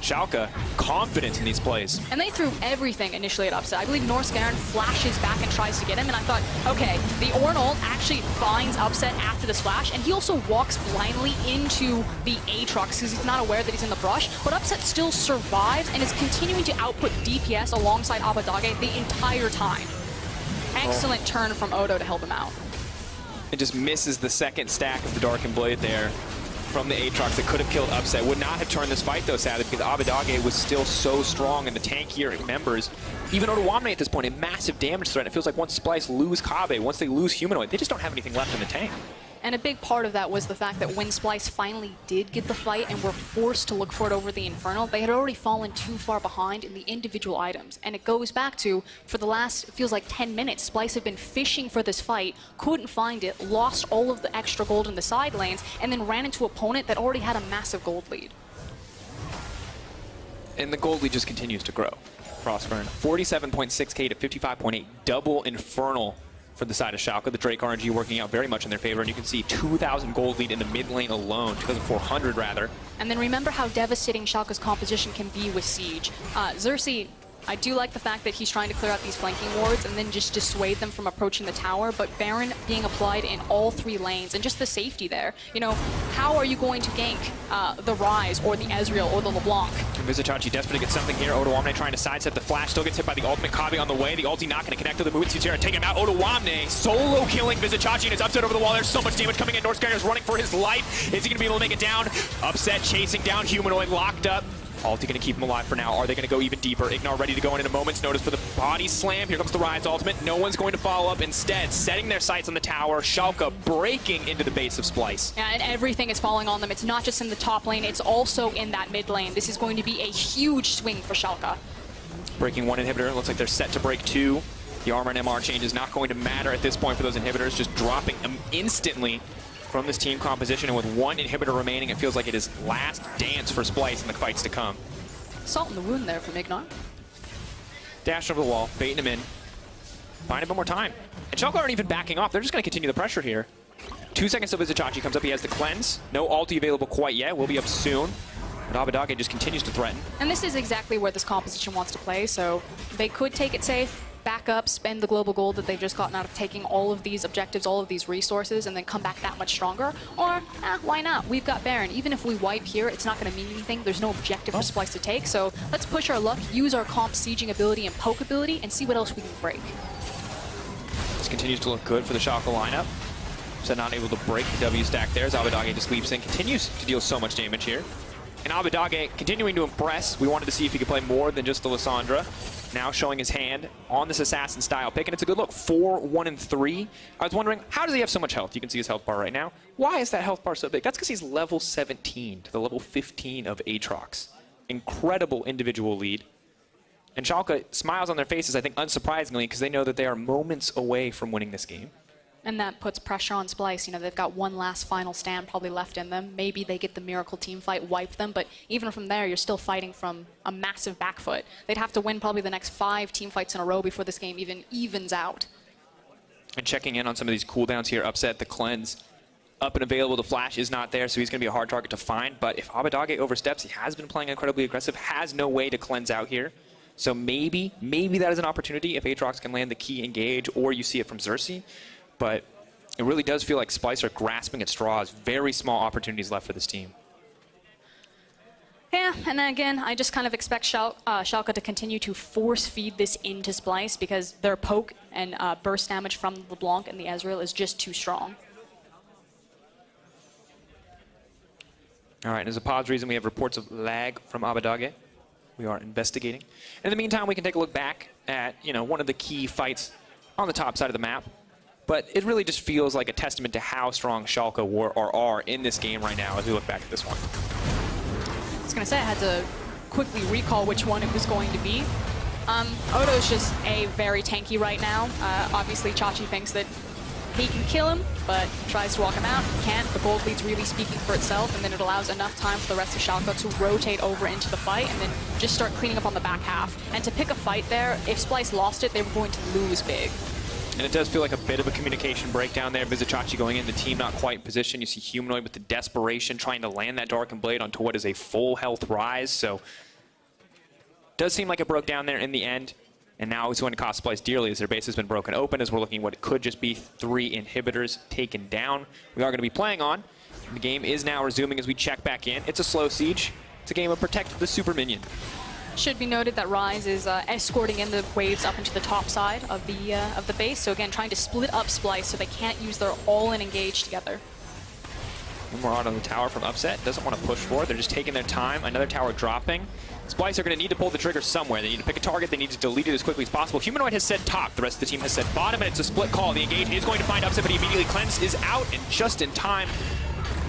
Schalke confident in these plays. And they threw everything initially at Upset. I believe Norse Garen flashes back and tries to get him, and I thought, okay, the Ornald actually finds Upset after the splash, and he also walks blindly into the Aatrox because he's not aware that he's in the brush, but Upset still survives and is continuing to output DPS alongside Abadage the entire time. Excellent turn from Odo to help him out. It just misses the second stack of the Darkened Blade there from the Aatrox that could have killed Upset. Would not have turned this fight though, sadly, because Abadage was still so strong, and the tankier members, even Odoamne at this point, a massive damage threat. It feels like once Splyce lose Kabe, once they lose Humanoid, they just don't have anything left in the tank. And a big part of that was the fact that when Splyce finally did get the fight and were forced to look for it over the Infernal, they had already fallen too far behind in the individual items. And it goes back to, for the last, it feels like 10 minutes, Splyce had been fishing for this fight, couldn't find it, lost all of the extra gold in the side lanes, and then ran into an opponent that already had a massive gold lead. And the gold lead just continues to grow. Frostburn, 47.6k to 55.8, double Infernal for the side of Schalke. The Drake RNG working out very much in their favor, and you can see 2,000 gold lead in the mid lane alone, 2,400 rather. And then remember how devastating Schalke's composition can be with Siege. Xerxes, I do like the fact that he's trying to clear out these flanking wards and then just dissuade them from approaching the tower, but Baron being applied in all 3 lanes and just the safety there. You know, how are you going to gank the Rise or the Ezreal or the LeBlanc? Vizicachi desperate to get something here. Odoamne trying to sidestep the flash, still gets hit by the ultimate. Kabe on the way. The ulti not going to connect to the movement suits here and take him out. Odoamne solo killing Vizicachi, and it's Upset over the wall. There's so much damage coming in. North Skyner is running for his life. Is he going to be able to make it down? Upset chasing down Humanoid, locked up. Ulti going to keep him alive for now. Are they going to go even deeper? Ignar ready to go in a moment's notice for the body slam. Here comes the Rise ultimate. No one's going to follow up. Instead, setting their sights on the tower. Schalke breaking into the base of Splyce. Yeah, and everything is falling on them. It's not just in the top lane, it's also in that mid lane. This is going to be a huge swing for Schalke. Breaking 1 inhibitor. It looks like they're set to break 2. The armor and MR change is not going to matter at this point for those inhibitors. Just dropping them instantly from this team composition, and with 1 inhibitor remaining, it feels like it is last dance for Splyce in the fights to come. Salt in the wound there from Ignar. Dash over the wall, baiting him in. buying a bit more time. And Schalke aren't even backing off. They're just going to continue the pressure here. 2 seconds till Vizicachi comes up. He has the cleanse. No ulti available quite yet. Will be up soon. But Abadage just continues to threaten. And this is exactly where this composition wants to play, so they could take it safe, back up, spend the global gold that they've just gotten out of taking all of these objectives, all of these resources, and then come back that much stronger. Or, why not? We've got Baron. Even if we wipe here, it's not going to mean anything. There's no objective for Splyce to take, so let's push our luck, use our comp sieging ability and poke ability, and see what else we can break. This continues to look good for the Schalke lineup. So not able to break the W stack there as Abadage just leaps in, continues to deal so much damage here. And Abadage continuing to impress. We wanted to see if he could play more than just the Lissandra. Now showing his hand on this assassin style pick, and it's a good look. 4, 1, and 3. I was wondering, how does he have so much health? You can see his health bar right now. Why is that health bar so big? That's because he's level 17 to the level 15 of Aatrox. Incredible individual lead. And Schalke smiles on their faces, I think, unsurprisingly, because they know that they are moments away from winning this game. And that puts pressure on Splyce. You know, they've got one last final stand probably left in them. Maybe they get the miracle team fight, wipe them, but even from there, you're still fighting from a massive back foot. They'd have to win probably the next 5 team fights in a row before this game even evens out. And checking in on some of these cooldowns here, Upset, the cleanse. Up and available, the flash is not there, so he's going to be a hard target to find. But if Abadage oversteps, he has been playing incredibly aggressive, has no way to cleanse out here. So maybe that is an opportunity if Aatrox can land the key engage, or you see it from Xerxes. But it really does feel like Splyce are grasping at straws. Very small opportunities left for this team. Yeah, and again, I just kind of expect Schalke to continue to force feed this into Splyce because their poke and burst damage from LeBlanc and the Ezreal is just too strong. All right, as a pause reason, we have reports of lag from Abadage. We are investigating. In the meantime, we can take a look back at, one of the key fights on the top side of the map. But it really just feels like a testament to how strong Schalke are in this game right now as we look back at this one. I was going to say I had to quickly recall which one it was going to be. Odo's just very tanky right now. Obviously, Chachi thinks that he can kill him, but tries to walk him out. He can't. The gold lead's really speaking for itself, and then it allows enough time for the rest of Schalke to rotate over into the fight and then just start cleaning up on the back half. And to pick a fight there, if Splyce lost it, they were going to lose big. And it does feel like a bit of a communication breakdown there. Vizicachi going in, the team not quite in position. You see Humanoid with the desperation trying to land that Darkened Blade onto what is a full health rise. So does seem like it broke down there in the end. And now it's going to cost Splyce dearly as their base has been broken open, as we're looking at what could just be 3 inhibitors taken down. We are going to be playing on. The game is now resuming as we check back in. It's a slow siege. It's a game of protect the super minion. Should be noted that Rise is escorting in the waves up into the top side of the base. So again, trying to split up Splyce so they can't use their all-in engage together. One more out on the tower from Upset. Doesn't want to push forward. They're just taking their time. Another tower dropping. Splyce are going to need to pull the trigger somewhere. They need to pick a target. They need to delete it as quickly as possible. Humanoid has said top. The rest of the team has said bottom, and it's a split call. The engage is going to find Upset, but he immediately cleanse is out, and just in time.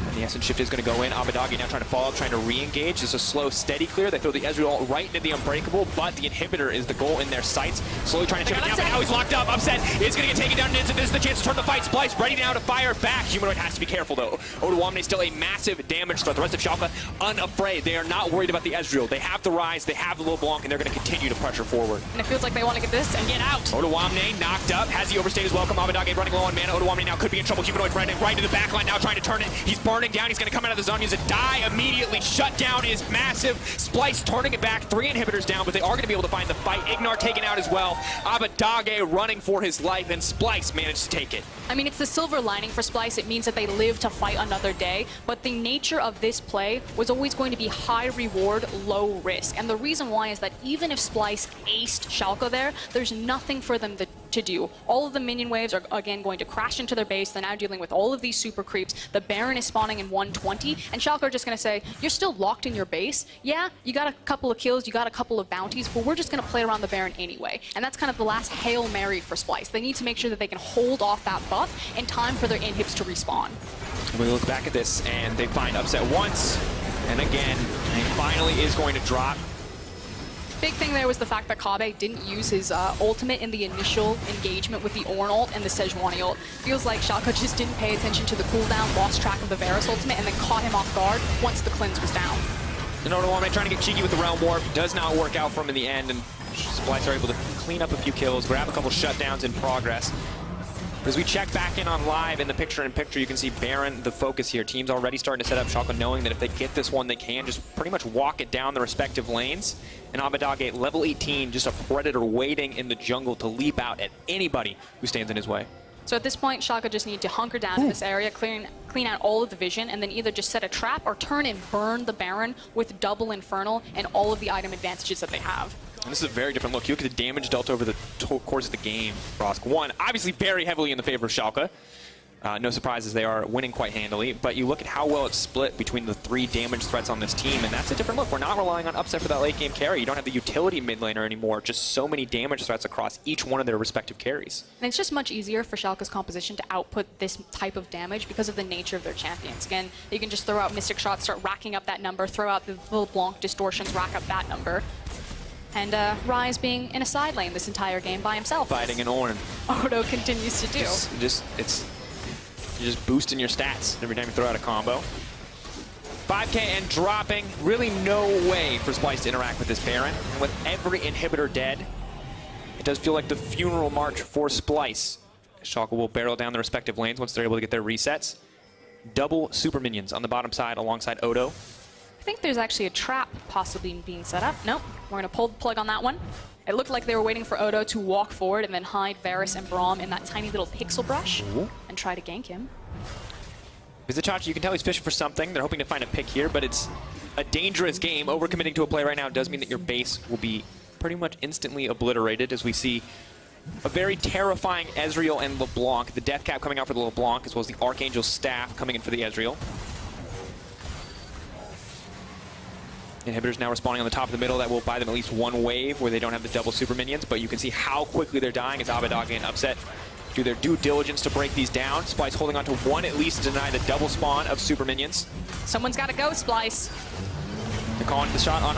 And the Essence Shift is going to go in. Abadage now trying to follow up, trying to re-engage. It's a slow, steady clear. They throw the Ezreal right into the Unbreakable, but the inhibitor is the goal in their sights. Slowly trying to chip it down, but now he's locked up. Upset is going to get taken down into this. The chance to turn the fight. Splyce ready now to fire back. Humanoid has to be careful, though. Odoamne still a massive damage threat. The rest of Schalke unafraid. They are not worried about the Ezreal. They have the Rise, they have the LeBlanc, and they're going to continue to pressure forward. And it feels like they want to get this and get out. Odoamne knocked up. Has he overstayed his welcome? Abadage running low on mana. Odoamne now could be in trouble. Humanoid right into the backline now, trying to turn it. He's burning down. He's going to come out of the zone. He's a die immediately. Shutdown is massive. Splyce turning it back. 3 inhibitors down, but they are going to be able to find the fight. Ignar taken out as well. Abadage running for his life, and Splyce managed to take it. I mean, it's the silver lining for Splyce. It means that they live to fight another day, but the nature of this play was always going to be high reward, low risk. And the reason why is that even if Splyce aced Schalke there, there's nothing for them to do. All of the minion waves are again going to crash into their base. They're now dealing with all of these super creeps. The Baron is spawning in 120, and Schalke are just going to say, you're still locked in your base. Yeah, you got a couple of kills, you got a couple of bounties, but we're just going to play around the Baron anyway. And that's kind of the last Hail Mary for Splyce. They need to make sure that they can hold off that buff in time for their inhibs to respawn. We look back at this, and they find Upset once, and again, and he finally is going to drop. Big thing there was the fact that Kabe didn't use his ultimate in the initial engagement with the Ornn ult and the Sejuani ult. Feels like Schalke just didn't pay attention to the cooldown, lost track of the Varus ultimate, and then caught him off guard once the cleanse was down. And Odoamne trying to get cheeky with the Realm Warp. Does not work out for him in the end, and Splyce are able to clean up a few kills, grab a couple shutdowns in progress. But as we check back in on live in the picture-in-picture, you can see Baron, the focus here. Team's already starting to set up Schalke, knowing that if they get this one, they can just pretty much walk it down the respective lanes. And Abadage, level 18, just a predator waiting in the jungle to leap out at anybody who stands in his way. So at this point, Schalke just need to hunker down in this area, clean out all of the vision, and then either just set a trap or turn and burn the Baron with double Infernal and all of the item advantages that they have. And this is a very different look. You look at the damage dealt over the course of the game. Rosk, one, obviously very heavily in the favor of Schalke. No surprises, they are winning quite handily. But you look at how well it's split between the 3 damage threats on this team, and that's a different look. We're not relying on Upset for that late game carry. You don't have the utility mid laner anymore. Just so many damage threats across each one of their respective carries. And it's just much easier for Schalke's composition to output this type of damage because of the nature of their champions. Again, you can just throw out Mystic Shots, start racking up that number, throw out the little Blanc distortions, rack up that number. And Rise being in a side lane this entire game by himself. Fighting an Ornn. Odo continues to do. You're just boosting your stats every time you throw out a combo. 5K and dropping. Really no way for Splyce to interact with this Baron. And with every inhibitor dead, it does feel like the funeral march for Splyce. Schalke will barrel down the respective lanes once they're able to get their resets. Double super minions on the bottom side alongside Odo. I think there's actually a trap possibly being set up. Nope, we're going to pull the plug on that one. It looked like they were waiting for Odo to walk forward and then hide Varus and Braum in that tiny little pixel brush and try to gank him. Vizichachi, you can tell he's fishing for something. They're hoping to find a pick here, but it's a dangerous game. Overcommitting to a play right now does mean that your base will be pretty much instantly obliterated as we see a very terrifying Ezreal and LeBlanc. The Death Cap coming out for the LeBlanc as well as the Archangel's Staff coming in for the Ezreal. Inhibitors now respawning on the top of the middle. That will buy them at least one wave where they don't have the double super minions, but you can see how quickly they're dying as Abadage and Upset do their due diligence to break these down. Splyce holding on to one at least to deny the double spawn of super minions. Someone's got to go, Splyce. They're calling the shot on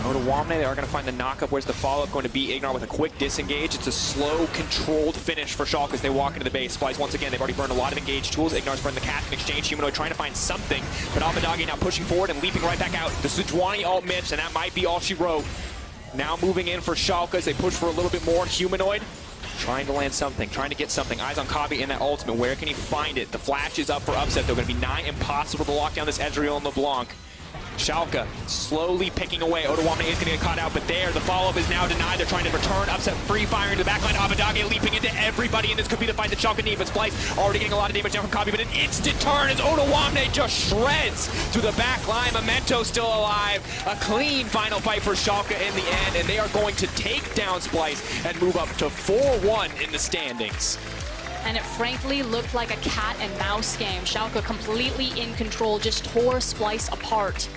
Odo. They are going to find the knockup. Where's the follow-up going to be? Ignar with a quick disengage. It's a slow, controlled finish for Schalke as they walk into the base. Splyce, once again, they've already burned a lot of engaged tools. Ignar's burned the cast in exchange. Humanoid trying to find something, but Abadage now pushing forward and leaping right back out. The Sejuani ult missed, and that might be all she wrote. Now moving in for Schalke as they push for a little bit more. Humanoid trying to land something, trying to get something. Eyes on Kabi in that ultimate. Where can he find it? The flash is up for Upset. They're going to be nigh impossible to lock down this Ezreal and LeBlanc. Schalke slowly picking away. Odoamne is going to get caught out, but there, the follow-up is now denied. They're trying to return. Upset free firing to the backline. Abadage leaping into everybody, and this could be the fight that Schalke need. But Splyce already getting a lot of damage down from Kabi, but an instant turn as Odoamne just shreds to the back line. Memento still alive. A clean final fight for Schalke in the end, and they are going to take down Splyce and move up to 4-1 in the standings. And it frankly looked like a cat and mouse game. Schalke completely in control, just tore Splyce apart.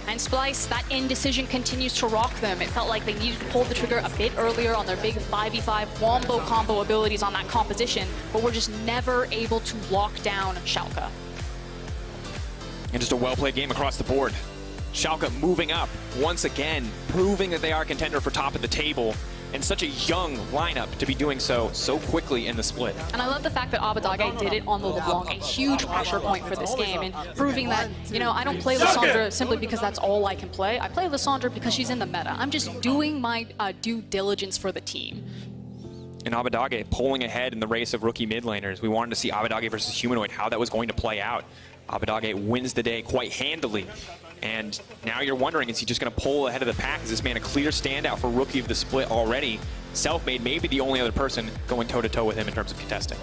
And Splyce, that indecision continues to rock them. It felt like they needed to pull the trigger a bit earlier on their big 5v5 wombo combo abilities on that composition, but we're just never able to lock down Schalke. And just a well-played game across the board. Schalke moving up once again, proving that they are a contender for top of the table. And such a young lineup to be doing so quickly in the split. And I love the fact that Abadage did it on the LeBlanc, a huge pressure point for this game, and proving that, you know, I don't play Lissandra simply because that's all I can play. I play Lissandra because she's in the meta. I'm just doing my due diligence for the team. And Abadage pulling ahead in the race of rookie mid laners. We wanted to see Abadage versus Humanoid, how that was going to play out. Abadage wins the day quite handily. And now you're wondering, is he just going to pull ahead of the pack? Is this man a clear standout for rookie of the split already? Self-made, maybe the only other person going toe-to-toe with him in terms of contesting.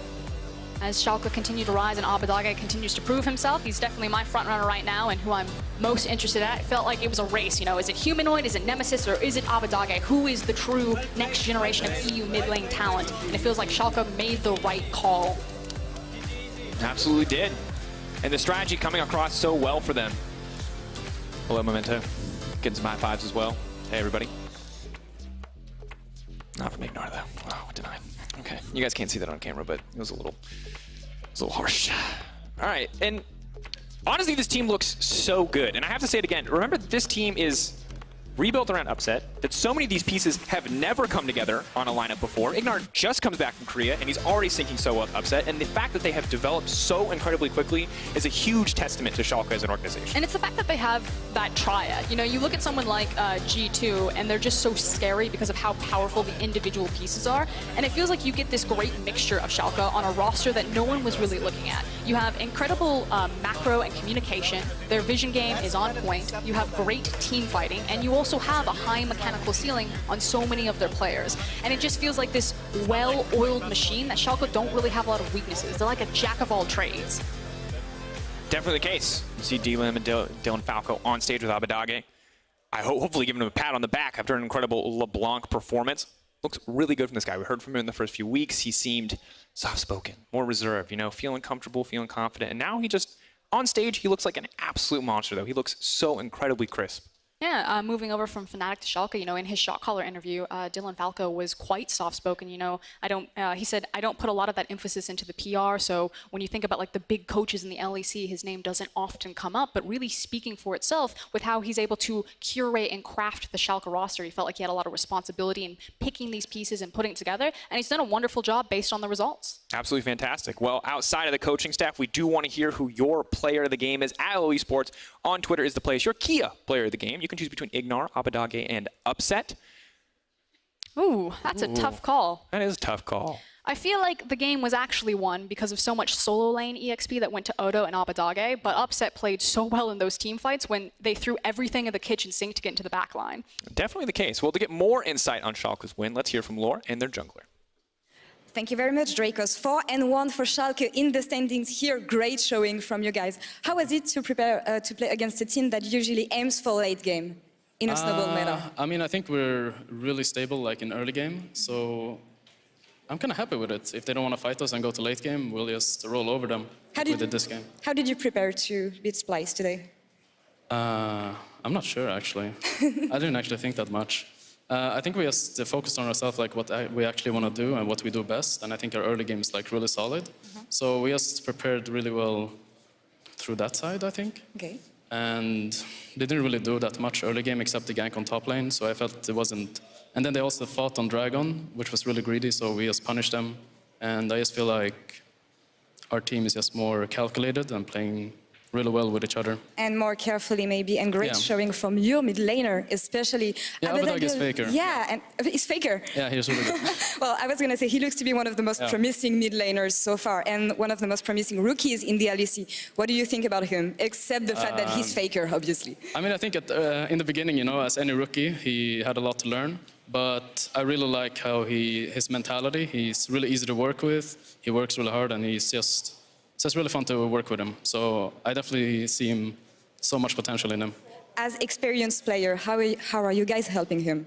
As Schalke continue to rise and Abadage continues to prove himself, he's definitely my front runner right now and who I'm most interested at. It felt like it was a race, you know, is it Humanoid, is it Nemesis, or is it Abadage? Who is the true next generation of EU mid lane talent? And it feels like Schalke made the right call. Absolutely did. And the strategy coming across so well for them. Hello, Memento. Getting some high fives as well. Hey, everybody. Not from Ignar, though. Oh, denied. Okay. You guys can't see that on camera, but it was a little harsh. All right. And honestly, this team looks so good. And I have to say it again. Remember, this team is rebuilt around Upset, that so many of these pieces have never come together on a lineup before. Ignar just comes back from Korea, and he's already syncing so well with Upset, and the fact that they have developed so incredibly quickly is a huge testament to Schalke as an organization. And it's the fact that they have that triad. You know, you look at someone like G2, and they're just so scary because of how powerful the individual pieces are, and it feels like you get this great mixture of Schalke on a roster that no one was really looking at. You have incredible macro and communication, their vision game is on point, you have great team fighting, and you also have a high mechanical ceiling on so many of their players. And it just feels like this well-oiled machine that Schalke don't really have a lot of weaknesses. They're like a jack of all trades. Definitely the case. You see D-Lim and Dylan Falco on stage with Abadage. Hopefully giving him a pat on the back after an incredible LeBlanc performance. Looks really good from this guy. We heard from him in the first few weeks. He seemed soft-spoken, more reserved, you know, feeling comfortable, feeling confident. And now he just, on stage, he looks like an absolute monster, though. He looks so incredibly crisp. Yeah, moving over from Fnatic to Schalke, you know, in his shot caller interview, Dylan Falco was quite soft-spoken. You know, he said, I don't put a lot of that emphasis into the PR. So when you think about like the big coaches in the LEC, his name doesn't often come up. But really speaking for itself with how he's able to curate and craft the Schalke roster, he felt like he had a lot of responsibility in picking these pieces and putting it together. And he's done a wonderful job based on the results. Absolutely fantastic. Well, outside of the coaching staff, we do want to hear who your player of the game is. At LoL Esports on Twitter is the place. Your Kia player of the game. You can choose between Ignar, Abadage, and Upset. Ooh, that's a tough call. That is a tough call. I feel like the game was actually won because of so much solo lane EXP that went to Odo and Abadage, but Upset played so well in those team fights when they threw everything in the kitchen sink to get into the back line. Definitely the case. Well, to get more insight on Schalke's win, let's hear from Lore and their jungler. Thank you very much, Dracos. 4-1 for Schalke in the standings here. Great showing from you guys. How was it to prepare to play against a team that usually aims for late game in a snowball meta? I mean, I think we're really stable, like in early game. So I'm kind of happy with it. If they don't want to fight us and go to late game, we'll just roll over them like we did this game. How did you prepare to beat Splyce today? I'm not sure, actually. I didn't actually think that much. I think we just focused on ourselves, like what we actually want to do and what we do best. And I think our early game is like really solid. So we just prepared really well through that side, I think. Okay. And they didn't really do that much early game except the gank on top lane. So I felt it wasn't. And then they also fought on Dragon, which was really greedy. So we just punished them. And I just feel like our team is just more calculated and playing really well with each other. And more carefully maybe, and great showing from your mid laner, especially. Yeah, Abadage is Faker. Yeah, and he's Faker. Yeah, he's really good. Well, I was going to say he looks to be one of the most promising mid laners so far, and one of the most promising rookies in the LEC. What do you think about him, except the fact that he's Faker, obviously? I mean, I think in the beginning, you know, as any rookie, he had a lot to learn. But I really like how his mentality. He's really easy to work with. He works really hard, and it's just really fun to work with him. So I definitely see so much potential in him. As experienced player, how are you guys helping him?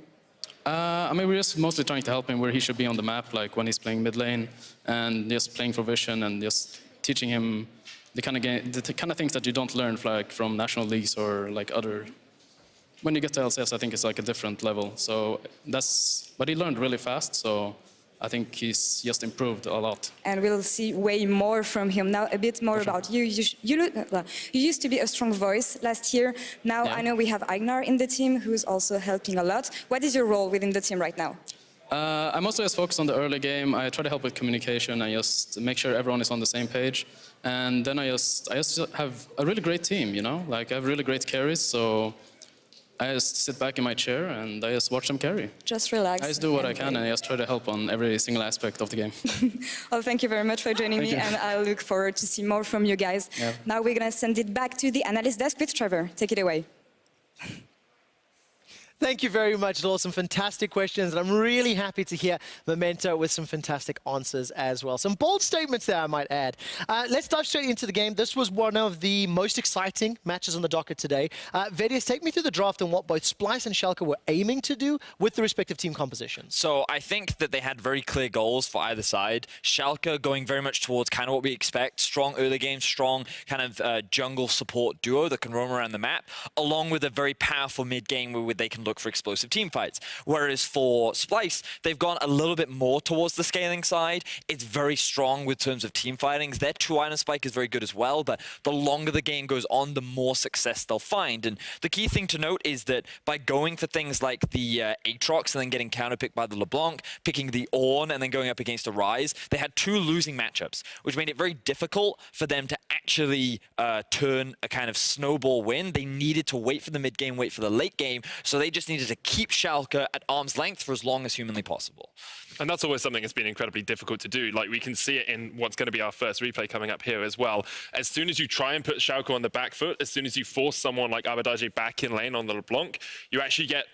I mean, we're just mostly trying to help him where he should be on the map, like when he's playing mid lane, and just playing for vision and just teaching him the kind of things that you don't learn like from national leagues or like other. When you get to LCS, I think it's like a different level. So but he learned really fast. So I think he's just improved a lot. And we'll see way more from him. Now a bit more about you. You used to be a strong voice last year. Now I know we have Ignar in the team who's also helping a lot. What is your role within the team right now? I mostly just focus on the early game. I try to help with communication and just make sure everyone is on the same page. And then I just have a really great team, you know? Like I have really great carries, so I just sit back in my chair and I just watch them carry. Just relax. I just do what I can and I just try to help on every single aspect of the game. Well, thank you very much for joining me, and I look forward to see more from you guys. Yeah. Now we're going to send it back to the analyst desk with Trevor. Take it away. Thank you very much, Law. Some fantastic questions, and I'm really happy to hear Memento with some fantastic answers as well. Some bold statements there, I might add. Let's dive straight into the game. This was one of the most exciting matches on the docket today. Vedius, take me through the draft and what both Splyce and Schalke were aiming to do with the respective team compositions. So I think that they had very clear goals for either side. Schalke going very much towards kind of what we expect, strong early game, strong kind of jungle support duo that can roam around the map, along with a very powerful mid game where they can look for explosive team fights. Whereas for Splyce, they've gone a little bit more towards the scaling side. It's very strong with terms of team fightings. Their 2-item spike is very good as well, but the longer the game goes on, the more success they'll find. And the key thing to note is that by going for things like the Aatrox and then getting counterpicked by the LeBlanc, picking the Ornn and then going up against a Ryze, they had 2 losing matchups, which made it very difficult for them to actually turn a kind of snowball win. They needed to wait for the mid game, wait for the late game, so they just needed to keep Schalke at arm's length for as long as humanly possible. And that's always something that's been incredibly difficult to do. Like, we can see it in what's going to be our first replay coming up here as well. As soon as you try and put Schalke on the back foot, as soon as you force someone like Abbedagge back in lane on the LeBlanc, you actually get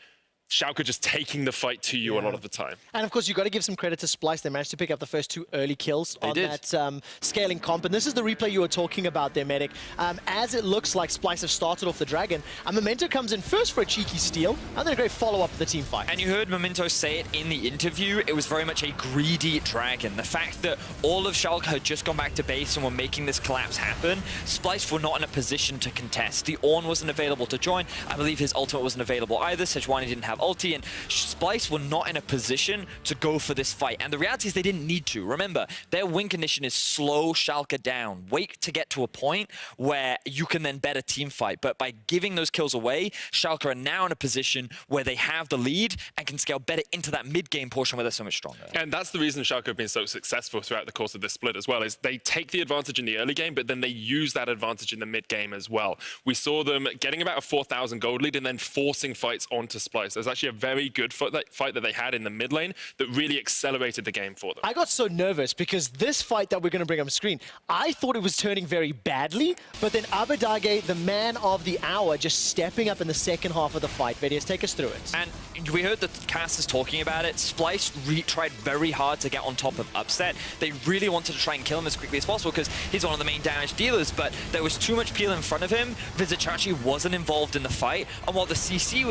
Schalke just taking the fight to you a lot of the time. And of course, you've got to give some credit to Splyce. They managed to pick up the first 2 early kills on that scaling comp. And this is the replay you were talking about there, Medic. As it looks like Splyce have started off the Dragon, and Memento comes in first for a cheeky steal, and then a great follow-up of the team fight. And you heard Memento say it in the interview, it was very much a greedy Dragon. The fact that all of Schalke had just gone back to base and were making this collapse happen, Splyce were not in a position to contest. The Ornn wasn't available to join. I believe his ultimate wasn't available either. Sejuani didn't have ulti, and Splyce were not in a position to go for this fight. And the reality is they didn't need to. Remember, their win condition is slow Schalke down. Wait to get to a point where you can then bet a team fight. But by giving those kills away, Schalke are now in a position where they have the lead and can scale better into that mid-game portion where they're so much stronger. And that's the reason Schalke have been so successful throughout the course of this split as well, is they take the advantage in the early game, but then they use that advantage in the mid-game as well. We saw them getting about a 4,000 gold lead and then forcing fights onto Splyce. There's actually a very good fight that they had in the mid lane that really accelerated the game for them. I got so nervous because this fight that we're going to bring on screen, I thought it was turning very badly, but then Abbedagge, the man of the hour, just stepping up in the second half of the fight. Vedius, take us through it. And we heard the casters talking about it. Splyce tried very hard to get on top of Upset. They really wanted to try and kill him as quickly as possible because he's one of the main damage dealers, but there was too much peel in front of him. Vizicachi wasn't involved in the fight, and while the CC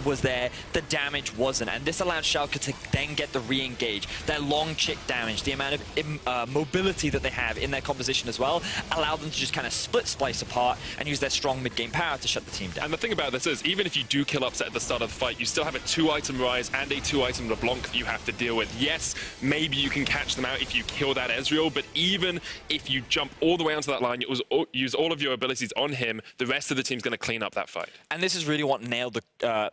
was there, the damage wasn't. And this allowed Schalke to then get the re-engage. Their long chick damage, the amount of mobility that they have in their composition as well, allowed them to just kind of split Splyce apart and use their strong mid-game power to shut the team down. And the thing about this is, even if you do kill Upset at the start of the fight, you still have a 2-item Ryze and a 2-item LeBlanc that you have to deal with. Yes, maybe you can catch them out if you kill that Ezreal, but even if you jump all the way onto that line, you use all of your abilities on him, the rest of the team's going to clean up that fight. And this is really what nailed the,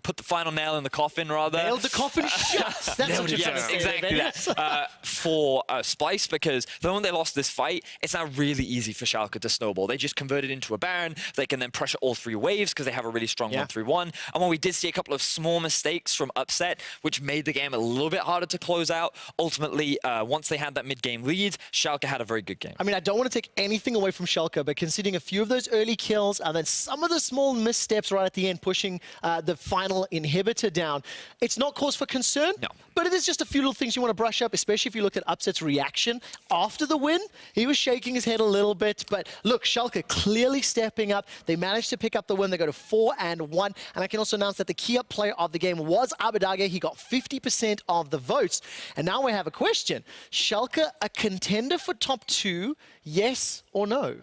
put the final nail in the coffin, rather. Nailed the coffin shut. That's what you're trying to say, exactly that. For Splyce, because the moment they lost this fight, it's now really easy for Schalke to snowball. They just converted into a Baron. They can then pressure all 3 waves because they have a really strong 1-3-1. And when we did see a couple of small mistakes from Upset, which made the game a little bit harder to close out, ultimately, once they had that mid-game lead, Schalke had a very good game. I mean, I don't want to take anything away from Schalke, but considering a few of those early kills and then some of the small missteps right at the end, pushing the final inhibitor down, it's not cause for concern. No. But it is just a few little things you want to brush up, especially if you look at Upset's reaction after the win. He was shaking his head a little bit, but look, Schalke clearly stepping up. They managed to pick up the win. They go to 4-1. And I can also announce that the key up player of the game was Abbedagge. He got 50% of the votes. And now we have a question. Schalke a contender for top 2, yes or no?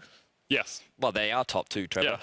Yes. Well, they are top 2, Trevor. Yeah.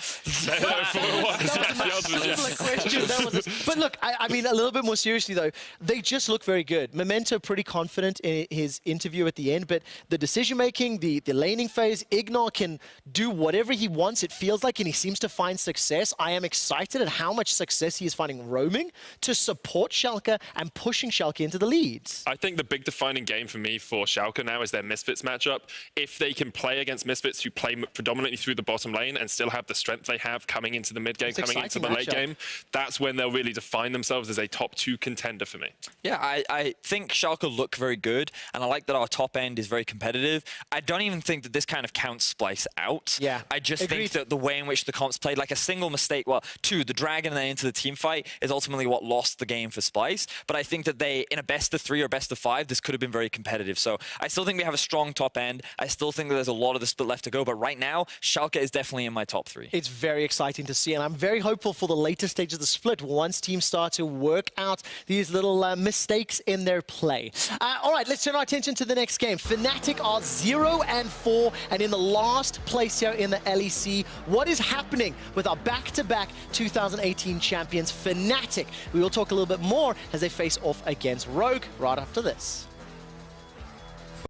But look, I mean, a little bit more seriously, though, they just look very good. Memento pretty confident in his interview at the end, but the decision-making, the laning phase, Ignar can do whatever he wants, it feels like, and he seems to find success. I am excited at how much success he is finding roaming to support Schalke and pushing Schalke into the leads. I think the big defining game for me for Schalke now is their Misfits matchup. If they can play against Misfits who play predominantly through the bottom lane and still have the strength they have coming into the mid game, coming into the late game, that's when they'll really define themselves as a top 2 contender for me. Yeah, I think Schalke look very good, and I like that our top end is very competitive. I don't even think that this kind of counts Splyce out. Yeah, I just think that the way in which the comps played, like a single mistake, well, 2, the Dragon and then into the team fight is ultimately what lost the game for Splyce. But I think that they, in a best of 3 or best of 5, this could have been very competitive. So I still think we have a strong top end. I still think that there's a lot of the split left to go, but right now, Schalke is definitely in my top 3. It's very exciting to see, and I'm very hopeful for the later stage of the split once teams start to work out these little mistakes in their play. All right, let's turn our attention to the next game. Fnatic are 0-4 and in the last place here in the LEC. What is happening with our back-to-back 2018 champions, Fnatic? We will talk a little bit more as they face off against Rogue right after this.